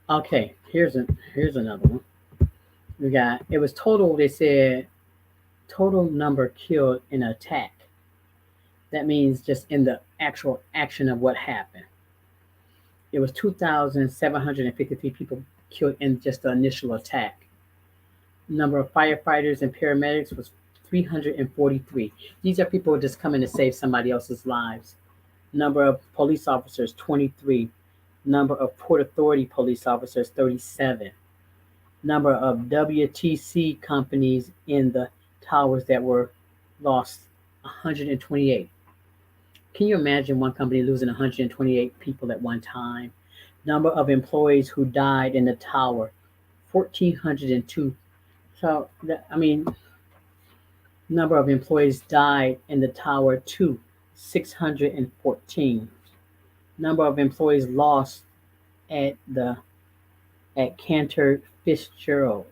Okay, here's another one. We got it was total. They said total number killed in an attack. That means just in the actual action of what happened. It was 2,753 people killed in just the initial attack. Number of firefighters and paramedics was 343. These are people just coming to save somebody else's lives. Number of police officers, 23. Number of Port Authority police officers, 37. Number of WTC companies in the towers that were lost, 128. Can you imagine one company losing 128 people at one time? Number of employees who died in the tower, 1,402. So, I mean, number of employees died in the tower, 614. Number of employees lost at the at Cantor Fitzgerald,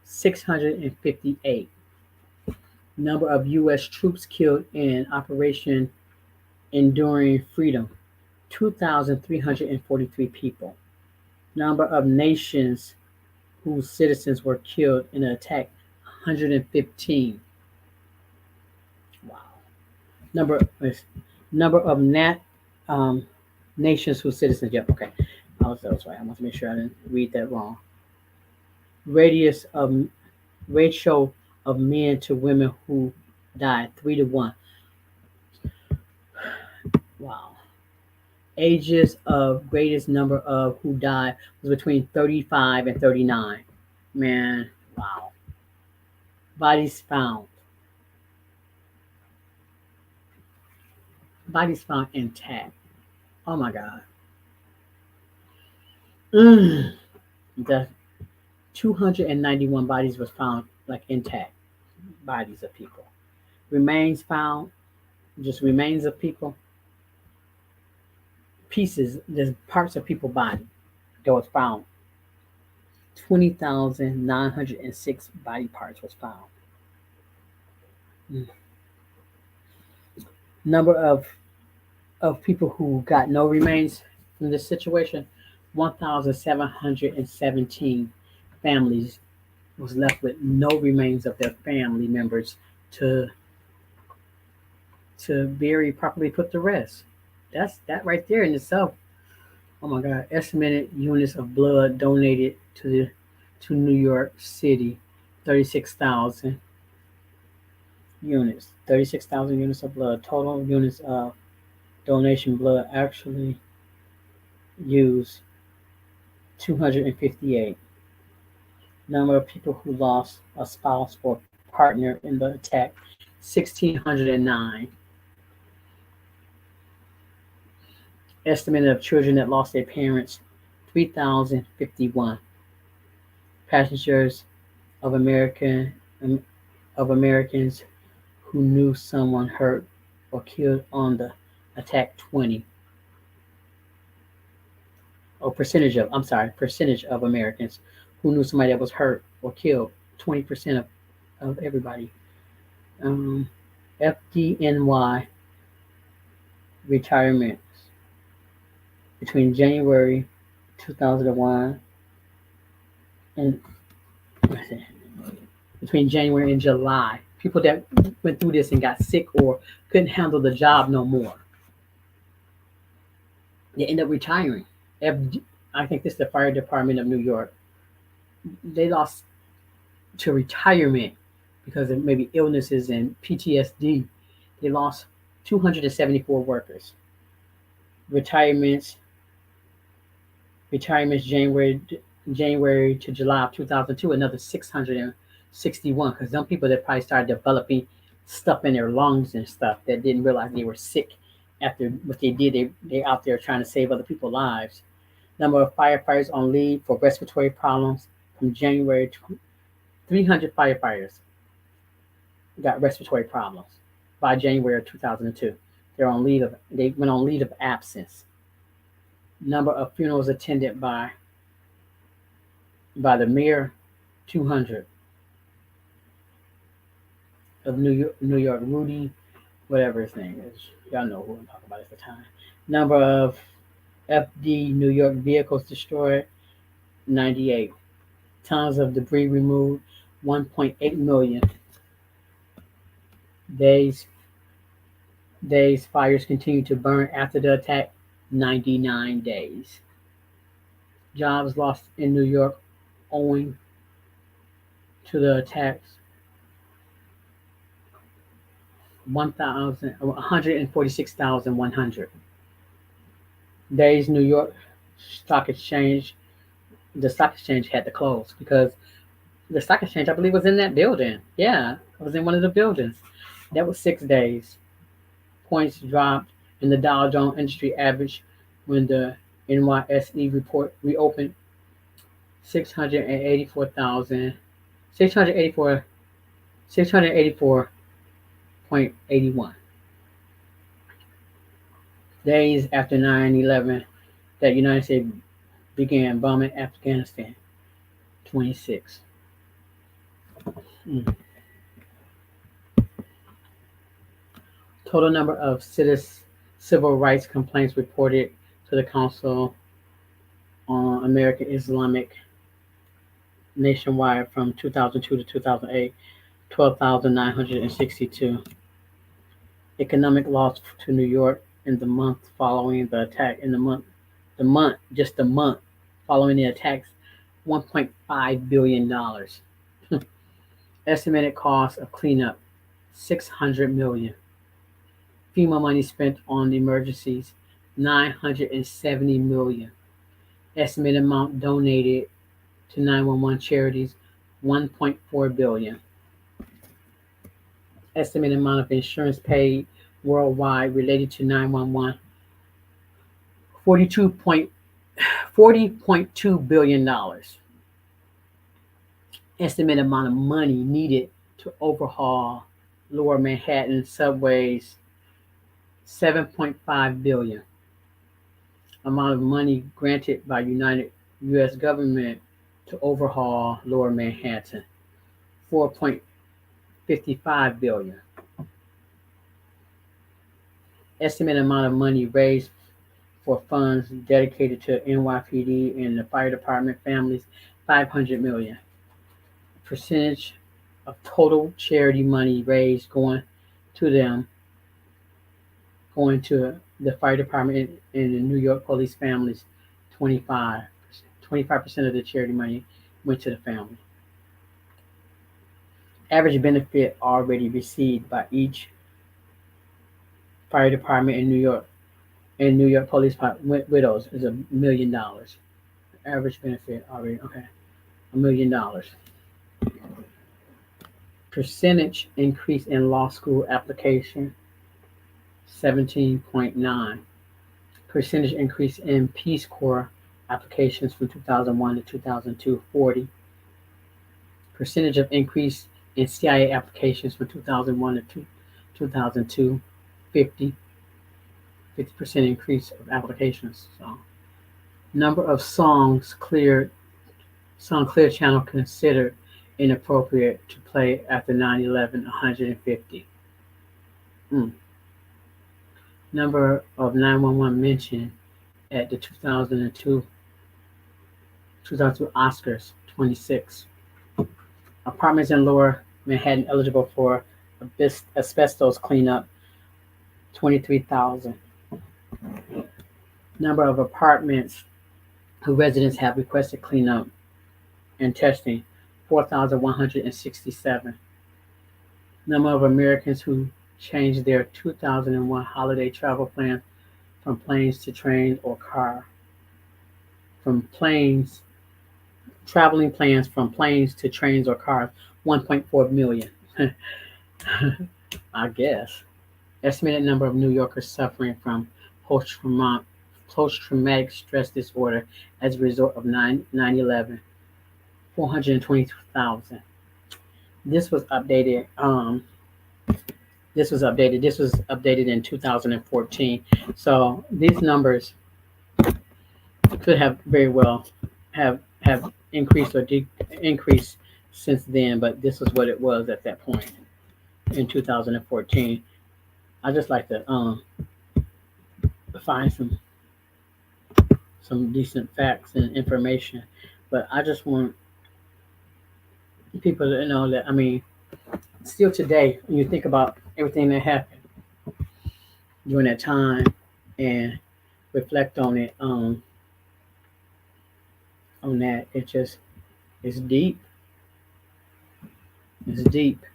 658. Number of U.S. troops killed in Operation Enduring Freedom, 2,343 people. Number of nations whose citizens were killed in an attack, 115. Wow. Number number of nations whose citizens. Yep. Okay. That was right. I want to make sure I didn't read that wrong. Radius of ratio of men to women who died 3 to 1. Wow. Ages of greatest number of who died was between 35 and 39. Man, wow. Bodies found. Bodies found intact. Oh my God. The 291 bodies was found like intact bodies of people. Remains found, just remains of people, pieces, just parts of people's body that was found. 20,906 body parts was found. Mm. Number of people who got no remains from this situation, 1,717 families was left with no remains of their family members to bury properly, put to rest. That right there in itself. Oh my God! Estimated units of blood donated to New York City, 36,000 units. 36,000 units of blood. Total units of donation blood actually used, 258. Number of people who lost a spouse or partner in the attack, 1,609. Estimate of children that lost their parents, 3,051. Passengers of Americans who knew someone hurt or killed on the attack, 20. Or percentage of Americans who knew somebody that was hurt or killed, 20% of everybody. FDNY retirements between January 2001 and between January and July. People that went through this and got sick or couldn't handle the job no more. They end up retiring. I think this is the fire department of New York. They lost to retirement because of maybe illnesses and PTSD. They lost 274 workers. Retirements January to July of 2002, another 661, because some people that probably started developing stuff in their lungs and stuff that didn't realize they were sick after what they did. They out there trying to save other people's lives. Number of firefighters on leave for respiratory problems from January. 300 firefighters got respiratory problems by January of 2002. They went on leave of absence. Number of funerals attended by the mayor, 200 of New York, Rudy, whatever his name is. Y'all know who I'm talking about at the time. Number of FD New York vehicles destroyed, 98. Tons of debris removed, 1.8 million. Days fires continue to burn after the attack, 99 days. Jobs lost in New York owing to the attacks, 146,100. Days New York Stock Exchange, the stock exchange had to close because the stock exchange, I believe, was in that building. Yeah, it was in one of the buildings. That was 6 days. Points dropped in the Dow Jones Industry Average when the NYSE report reopened. 684,000, 684.81 days after 9/11, that United States began bombing Afghanistan. 26. Total number of civil rights complaints reported to the Council on American Islamic nationwide from 2002 to 2008, 12,962. Economic loss to New York in the month following the attack. Just the month following the attacks, $1.5 billion. Estimated cost of cleanup, $600 million. FEMA money spent on emergencies, $970 million. Estimated amount donated to 911 charities, $1.4 billion. Estimated amount of insurance paid worldwide related to 911, $40.2 billion. Estimated amount of money needed to overhaul Lower Manhattan subways, $7.5 billion. Amount of money granted by U.S. government to overhaul Lower Manhattan, $4.55 billion. Estimated amount of money raised for funds dedicated to NYPD and the fire department families, $500 million. Percentage of total charity money raised going to the fire department and the New York police families, 25%. 25% of the charity money went to the family. Average benefit already received by each fire department in New York and New York police widows is $1 million. Average benefit already, okay, $1 million. Percentage increase in law school application, 17.9. Percentage increase in Peace Corps applications from 2001 to 2002, 40. Percentage of increase in CIA applications from 2001 to 2002, 50. 50% increase of applications. So, number of songs Clear Channel considered inappropriate to play after 9/11, 150. Number of 911 mentioned at the 2002 Oscars, 26. Apartments in Lower Manhattan eligible for asbestos cleanup, 23,000. Number of apartments whose residents have requested cleanup and testing, 4,167. Number of Americans who changed their 2001 holiday travel plan from planes to trains or car. Traveling plans from planes to trains or cars, 1.4 million. I guess. Estimated number of New Yorkers suffering from post-traumatic stress disorder as a result of 9/11, 422,000. This was updated. This was updated in 2014. So these numbers could have very well have increased or increased since then, but this is what it was at that point in 2014. I just like to find some decent facts and information, but I just want people to know that, I mean, still today, when you think about everything that happened during that time and reflect on that, it just it's deep. It's deep,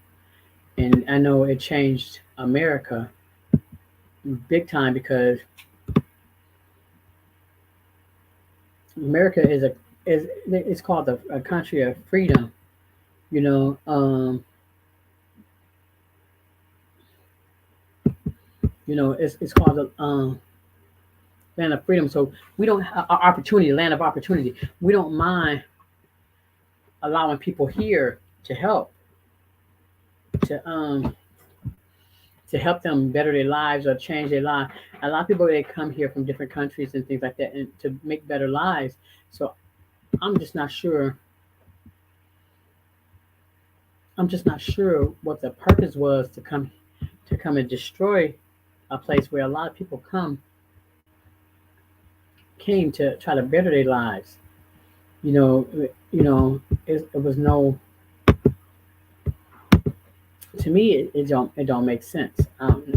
and I know it changed America big time because America is it's called a country of freedom. You know, it's called the land of freedom. So we don't have opportunity, land of opportunity. We don't mind allowing people here to help to um to help them better their lives or change their life. A lot of people they come here from different countries and things like that, and to make better lives. So I'm just not sure. I'm just not sure what the purpose was to come and destroy a place where a lot of people came to try to better their lives. You know, it was no. To me, it don't make sense.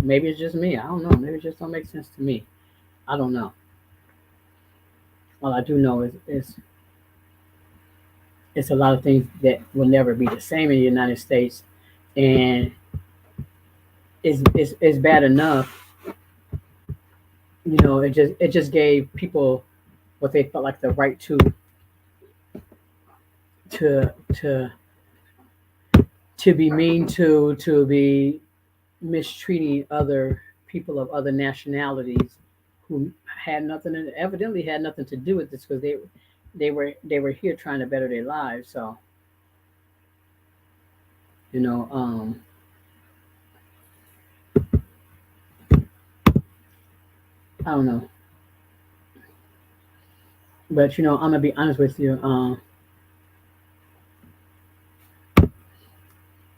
Maybe it's just me. I don't know. Maybe it just don't make sense to me. I don't know. All I do know is it's a lot of things that will never be the same in the United States, and it's bad enough. It just gave people what they felt like the right to to to be mean to be mistreating other people of other nationalities who had nothing evidently had nothing to do with this because they were here trying to better their lives. So you know, I don't know, but I'm gonna be honest with you.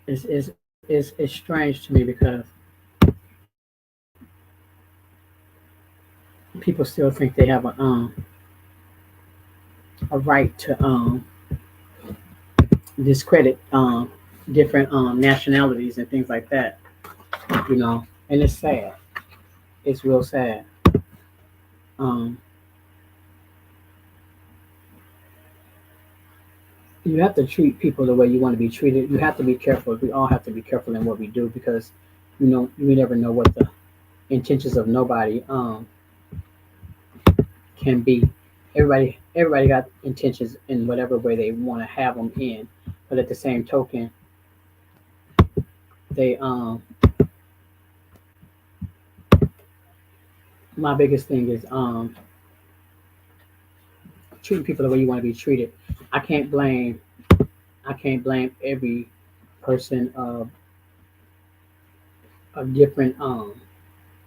It's strange to me because people still think they have a right to discredit different nationalities and things like that. And it's sad. It's real sad. Um, you have to treat people the way you want to be treated. You have to be careful. We all have to be careful in what we do because we never know what the intentions of nobody can be. Everybody got intentions in whatever way they want to have them in, but at the same token, they my biggest thing is treating people the way you want to be treated. I can't blame I can't blame every person of different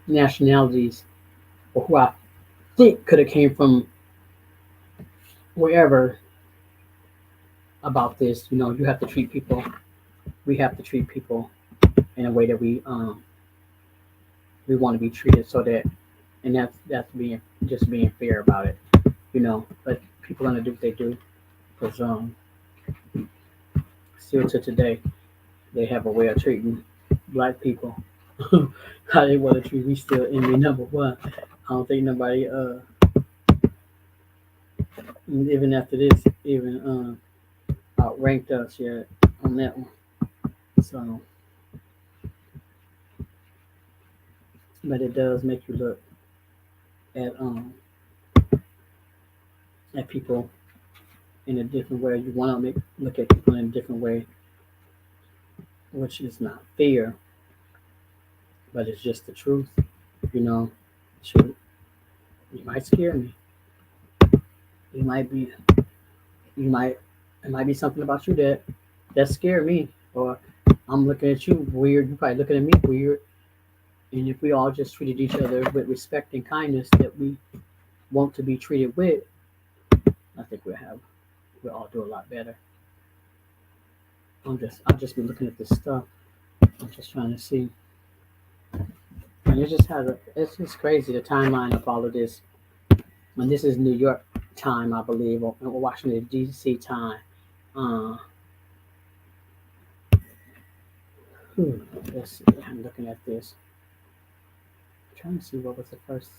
nationalities or who I think could have came from wherever about this. You have to treat people. We have to treat people in a way that we want to be treated, so that and that's being just being fair about it. But people gonna do what they do because still to today they have a way of treating black people how they want to treat. We still enemy number one. I don't think nobody even after this even outranked us yet on that one. So, but it does make you look at people in a different way. You want to look at people in a different way, which is not fair. but it's just the truth. You know, shoot, you might scare me. You might be, you might, it might be something about you that scare me, or I'm looking at you weird. You probably looking at me weird. And if we all just treated each other with respect and kindness that we want to be treated with, I think we'll all do a lot better. I'll just be looking at this stuff. I'm just trying to see, and it's just crazy the timeline of all of this. And this is New York time, I believe, or Washington D.C. time. Uh, let's see. I'm looking at this. I'm trying to see what was the first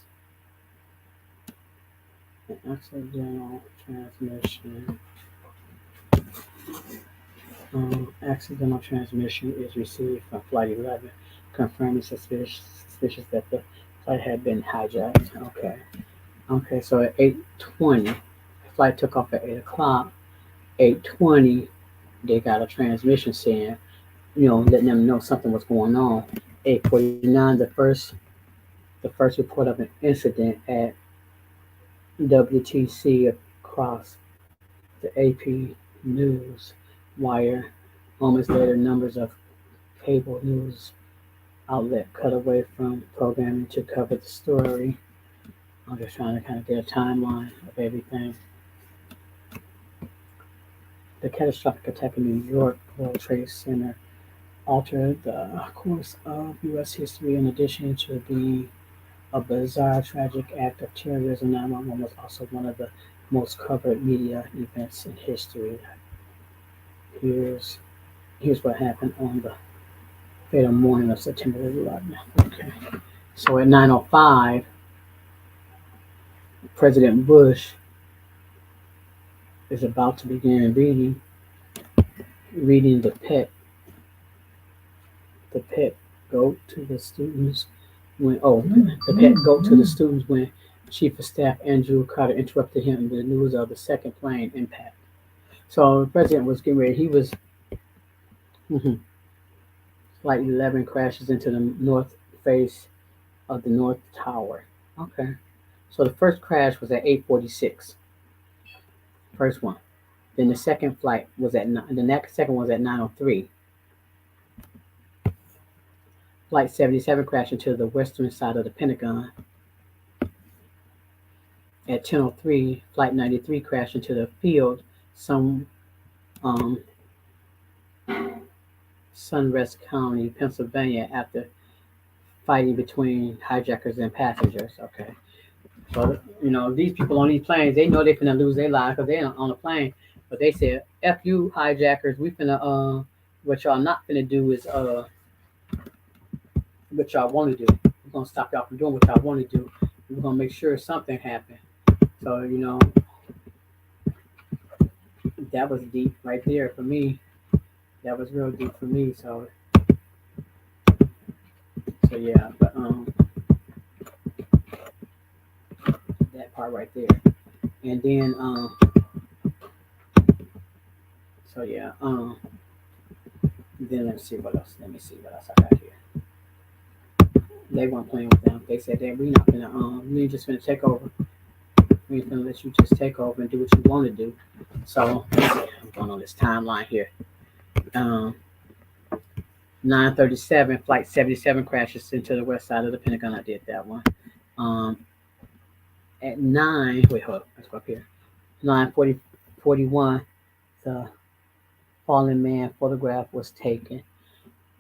accidental transmission. Accidental transmission is received from Flight 11, confirming suspicious that the flight had been hijacked. Okay. Okay, so at 8:20, the flight took off at 8 o'clock. 8:20, they got a transmission saying, letting them know something was going on. 8:49, the first report of an incident at WTC across the AP News wire. Moments later, numbers of cable news outlet cut away from programming to cover the story. I'm just trying to kind of get a timeline of everything. The catastrophic attack in New York World Trade Center altered the course of U.S. history. In addition to being a bizarre, tragic act of terrorism, 9/11 was also one of the most covered media events in history. Here's here's what happened on the fatal morning of September 11th. Okay, so at 9:05, President Bush is about to begin reading the pet goat to the students the pet goat to the students when Chief of Staff Andrew Carter interrupted him with the news of the second plane impact. So the president was getting ready. He was mhm, Flight 11 crashes into the north face of the North Tower. Okay. So the first crash was at 8:46. First one. Then the second flight was at the next second was at 9:03. Flight 77 crashed into the western side of the Pentagon. At 10:03, Flight 93 crashed into the field some um, Sunrise County, Pennsylvania, after fighting between hijackers and passengers. Okay, so these people on these planes, they know they're finna lose their lives because they're on a plane. But they said, "F you hijackers, we finna what y'all not finna do is what y'all want to do. We're gonna stop y'all from doing what y'all want to do. We're gonna make sure something happens." So that was deep right there for me. That was real deep for me. So yeah, but that part right there, and then so yeah, then let's see what else. Let me see what else I got here. They weren't playing with them. They said that we not gonna we just gonna take over. We ain't gonna let you just take over and do what you want to do. So I'm going on this timeline here. Um, 9:37, Flight 77 crashes into the west side of the Pentagon. I did that one. Um, at 9, wait, hold up, let's go up here. 9:41, the fallen man photograph was taken.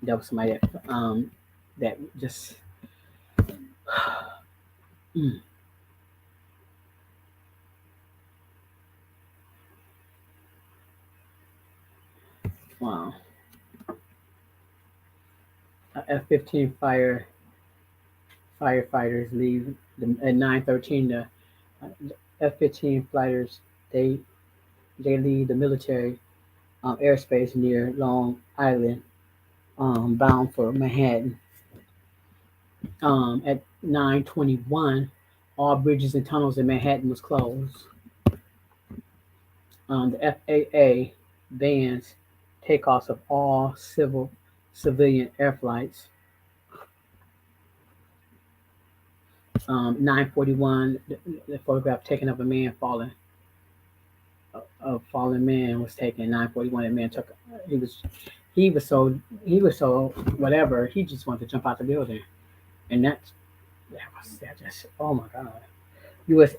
That was somebody that just mm, wow. F-15 firefighters leave at 9:13. The F-15 fighters they they leave the military airspace near Long Island, bound for Manhattan. At 9:21, all bridges and tunnels in Manhattan was closed. The FAA bans takeoffs of all civilian air flights. 9:41, the photograph taken of a man falling. A fallen man was taken. 9:41. That man took. He was. He was so. He was so whatever. He just wanted to jump out the building, and that just. Oh my God. U.S.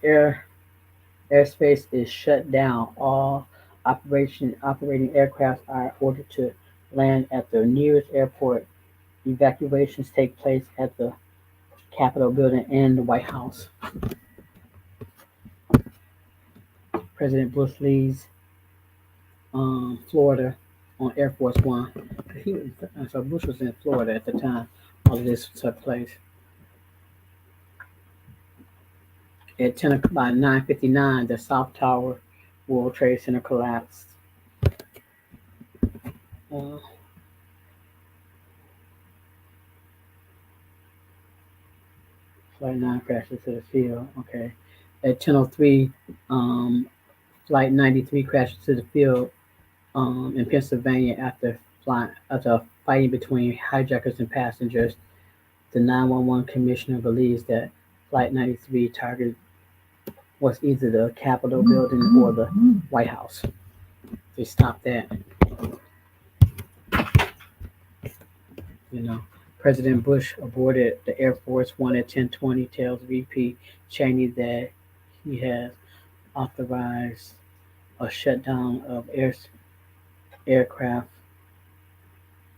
airspace is shut down. All operating aircraft are ordered to land at the nearest airport. Evacuations take place at the Capitol building and the White House. President Bush leaves Florida on Air Force One. So Bush was in Florida at the time all of this took place. At 10 by 9:59, the South Tower World Trade Center collapsed. Uh, Flight 9 crashes to the field. Okay. At 10:03, Flight 93 crashes to the field in Pennsylvania after fighting between hijackers and passengers. The 911 commissioner believes that Flight 93 target was either the Capitol building or the White House. They stopped that. You know, President Bush aborted the Air Force One at 10:20. Tells VP Cheney that he has authorized a shutdown of aircraft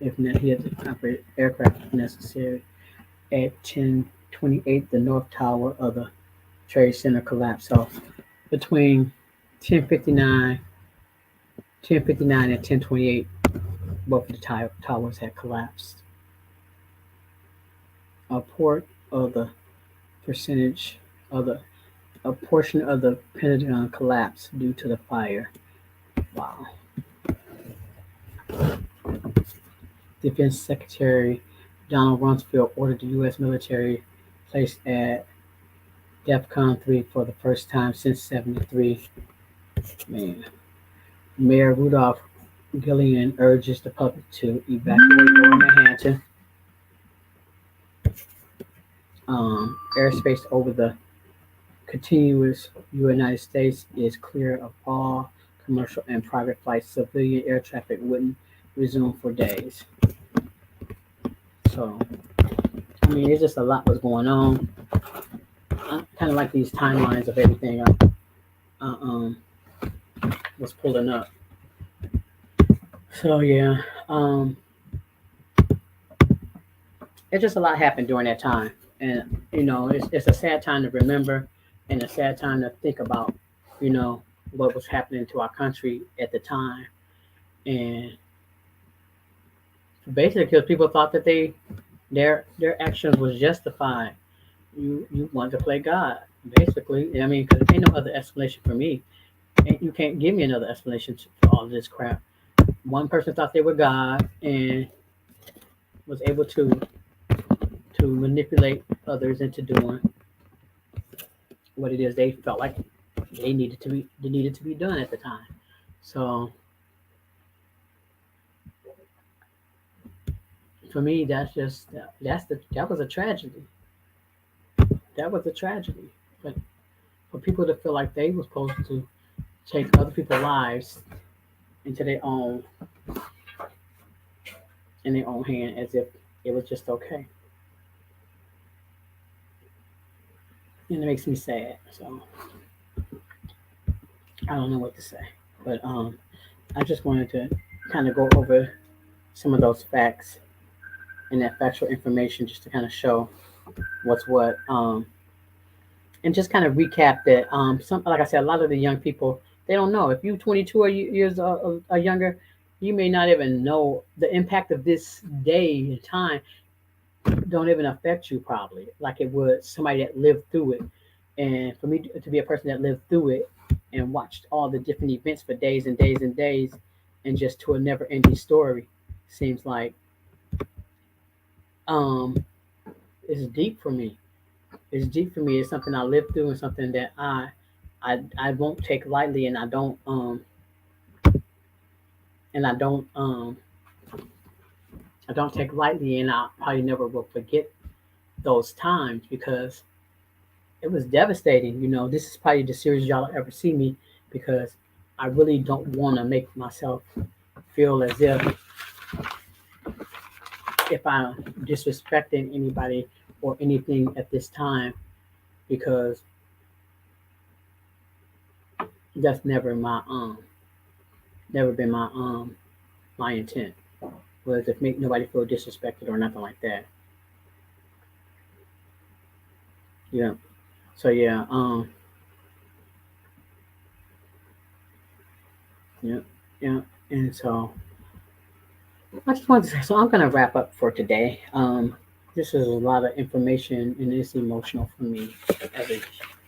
he has to operate aircraft if necessary. At 10:28, the North Tower of the Trade Center collapsed. So between 10:59, 10:59 and 10:28, both of the towers had collapsed. A port of the percentage of the a portion of the Pentagon collapsed due to the fire. Wow. Defense Secretary Donald Rumsfeld ordered the U.S. military placed at DEFCON 3 for the first time since '73. Man. Mayor Rudolph Giuliani urges the public to evacuate Lower Manhattan. Airspace over the contiguous United States is clear of all commercial and private flights. Civilian air traffic wouldn't resume for days. So, I mean, it's just a lot was going on. I kind of like these timelines of everything was pulling up. So yeah, it's just a lot happened during that time, and it's a sad time to remember, and a sad time to think about, what was happening to our country at the time, and basically because people thought that their actions was justified. You want to play God, basically. I mean, because there ain't no other explanation for me. And you can't give me another explanation for all of this crap. One person thought they were God and was able to manipulate others into doing what it is they felt like they needed to be done at the time. So for me, that was a tragedy. That was a tragedy. But for people to feel like they were supposed to take other people's lives into in their own hand as if it was just okay. And it makes me sad. So I don't know what to say. But I just wanted to kind of go over some of those facts and that factual information just to kind of show what's what. And just kind of recap that some like I said, a lot of the young people they don't know. If you 22 years or younger, you may not even know the impact of this day and time. Don't even affect you probably like it would somebody that lived through it. And for me to be a person that lived through it and watched all the different events for days and days and days, and just to a never-ending story, seems like it's deep for me. It's deep for me. It's something I lived through and something that I won't take lightly, and I don't and I don't take lightly, and I probably never will forget those times because it was devastating. This is probably the serious y'all ever see me because I really don't want to make myself feel as if I'm disrespecting anybody or anything at this time because that's never been my intent was to make nobody feel disrespected or nothing like that. Yeah. So yeah, yeah, yeah. And so I just wanted to say, so I'm gonna wrap up for today. This is a lot of information and it's emotional for me as a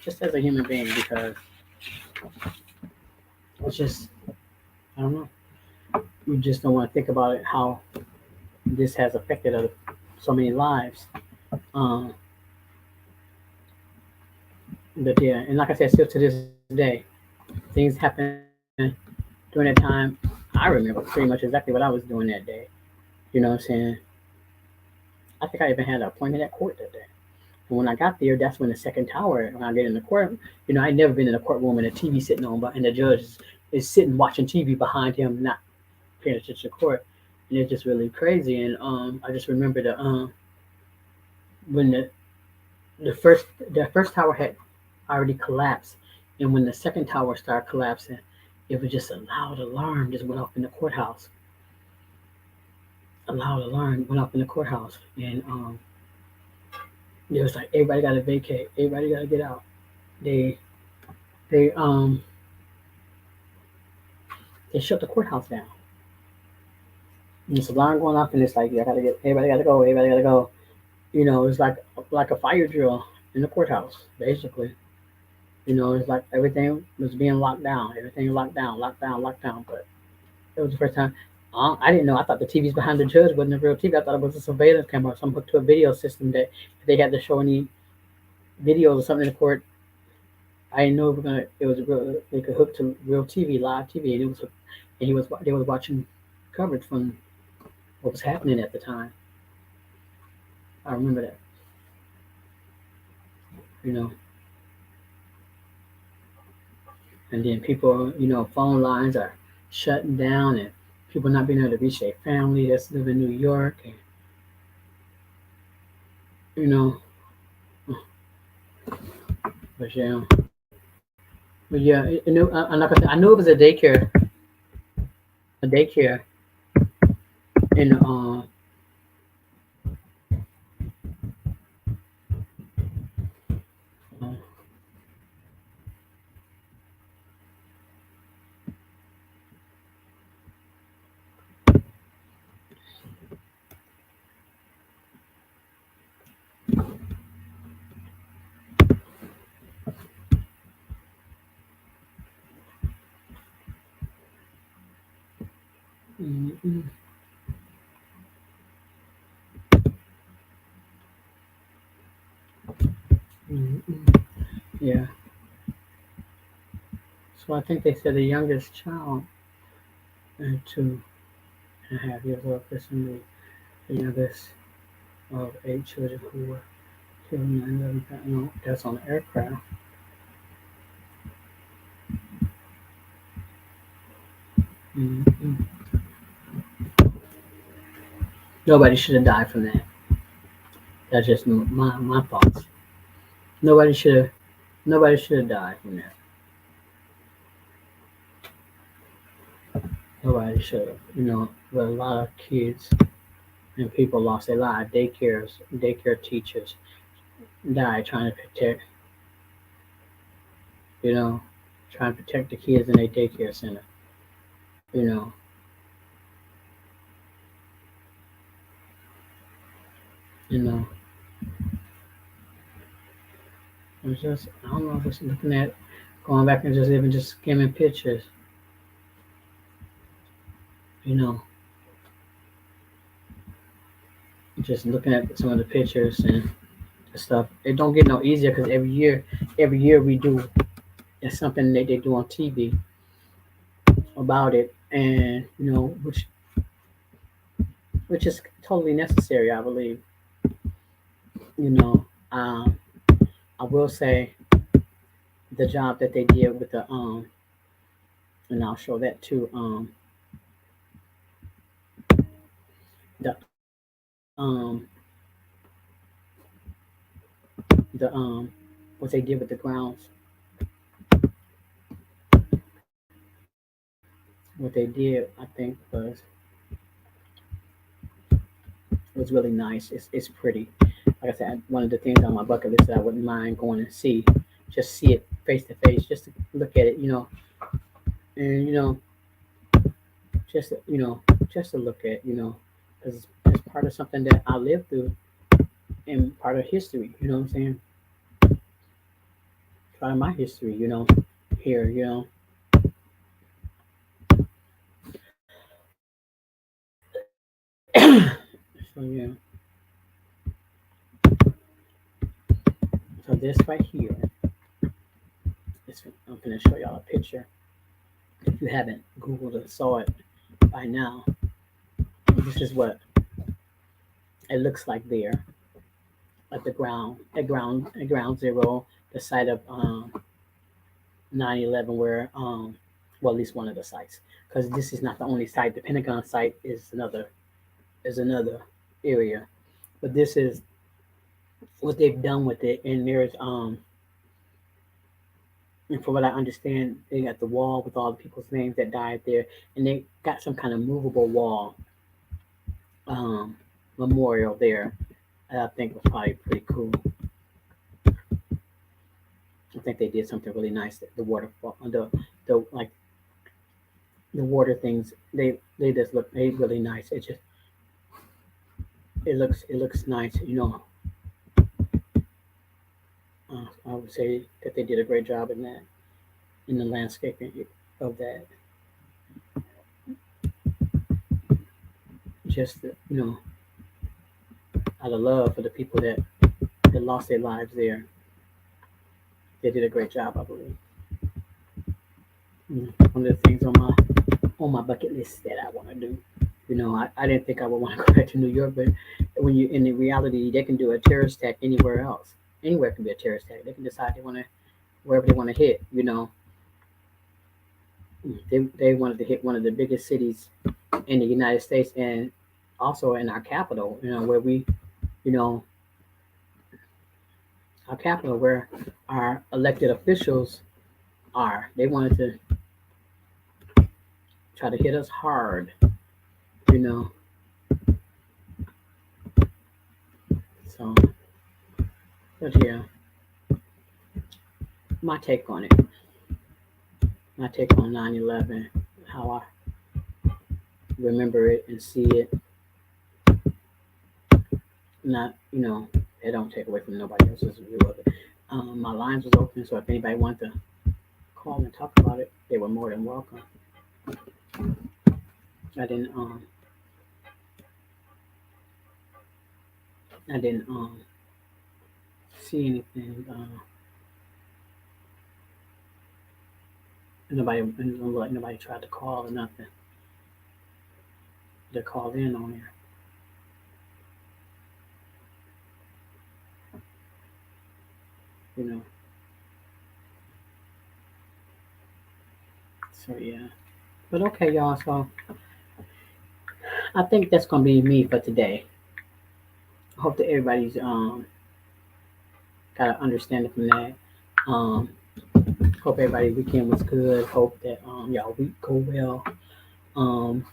just as a human being because it's just I don't know. You just don't want to think about it how this has affected so many lives. Um, but yeah, and like I said, still to this day, things happen during that time. I remember pretty much exactly what I was doing that day. You know what I'm saying? I think I even had an appointment at court that day. And when I got there, that's when the second tower, when I get in the court, I'd never been in a courtroom and the TV sitting on, but and the judge is sitting watching TV behind him, not paying attention to court. And it's just really crazy. And I just remember when the first tower had already collapsed, and when the second tower started collapsing, it was just a loud alarm just went off in the courthouse. A loud alarm went off in the courthouse, and it was like everybody got to vacate, everybody got to get out. They they they shut the courthouse down. And this alarm going off, and it's like I gotta get everybody got to go, everybody got to go. It's like a fire drill in the courthouse, basically. It's like everything was being locked down, everything locked down, locked down, locked down. But it was the first time. I didn't know. I thought the TVs behind the judge wasn't a real TV. I thought it was a surveillance camera, or some hooked to a video system that if they had to show any videos or something in the court. I didn't know it was real. They could hook to real TV, live TV, and they was watching coverage from what was happening at the time. I remember that. You know, and then people, phone lines are shutting down, and people not being able to reach their family that's live in New York, and you know, but yeah, but yeah, and like I said, I knew it was a daycare in uh, mm, mm, yeah. So I think they said the youngest child, 2.5 years old, personally, the youngest of 8 children who were killed in 9/11. No, that's on the aircraft. Mm-hmm. Nobody should have died from that. That's just my thoughts. Nobody should have nobody should have died from that. Nobody should have. But a lot of kids and people lost their lives. Daycare teachers died trying to protect, you know, trying to protect the kids in their daycare center. You know, you know. It's just I don't know. Just looking at going back and just even just skimming pictures. You know, just looking at some of the pictures and stuff. It don't get no easier because every year we do. It's something that they do on TV about it, and which is totally necessary, I believe. You know, um, I will say the job that they did with the and I'll show that too. The the what they did with the grounds, what they did, I think was really nice. It's pretty. Like I said, one of the things on my bucket list that I wouldn't mind going and see, just see it face to face, just to look at it, and just just to look at, because it's part of something that I lived through and part of history. You know what I'm saying? Part of my history. Here. So yeah. So this right here, I'm gonna show y'all a picture. If you haven't Googled or saw it by now, this is what it looks like there at the ground zero, the site of 9/11, where well, at least one of the sites, because this is not the only site. The Pentagon site is another area, but this is what they've done with it. And there's and from what I understand, they got the wall with all the people's names that died there, and they got some kind of movable wall um, memorial there. I think was probably pretty cool. I think they did something really nice. The waterfall, the like the water things, they just look really nice. It looks nice. I would say that they did a great job in that, in the landscaping of that. Just out of love for the people that lost their lives there, they did a great job, I believe. One of the things on my bucket list that I want to do. I didn't think I would want to go back to New York, but when you in the reality, they can do a terrorist attack anywhere else. Anywhere can be a terrorist attack. They can decide they want to wherever they want to hit. They wanted to hit one of the biggest cities in the United States and also in our capital. Where you know, our capital, where our elected officials are. They wanted to try to hit us hard. You know, so but yeah, my take on it. My take on 9/11, how I remember it and see it. Not, it don't take away from nobody else's view of it. My lines was open, so if anybody wanted to call and talk about it, they were more than welcome. I didn't, um, I didn't, see anything. Nobody tried to call or nothing. They called in on there, you know. So yeah, but okay, y'all. So I think that's gonna be me for today. I hope that everybody's got an understanding from that. Um, Hope everybody's weekend was good. Hope that y'all week go well. Um,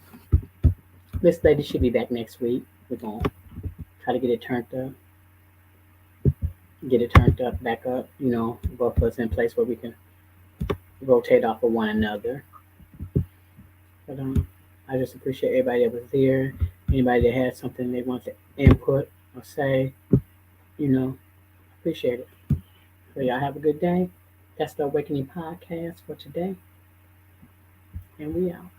Miss Lady should be back next week. We're gonna try to get it turned up back up. Both of us in place where we can rotate off of one another. But I just appreciate everybody that was there. Anybody that had something they want to input or say, appreciate it. So y'all have a good day. That's the Awakening Podcast for today, and we out.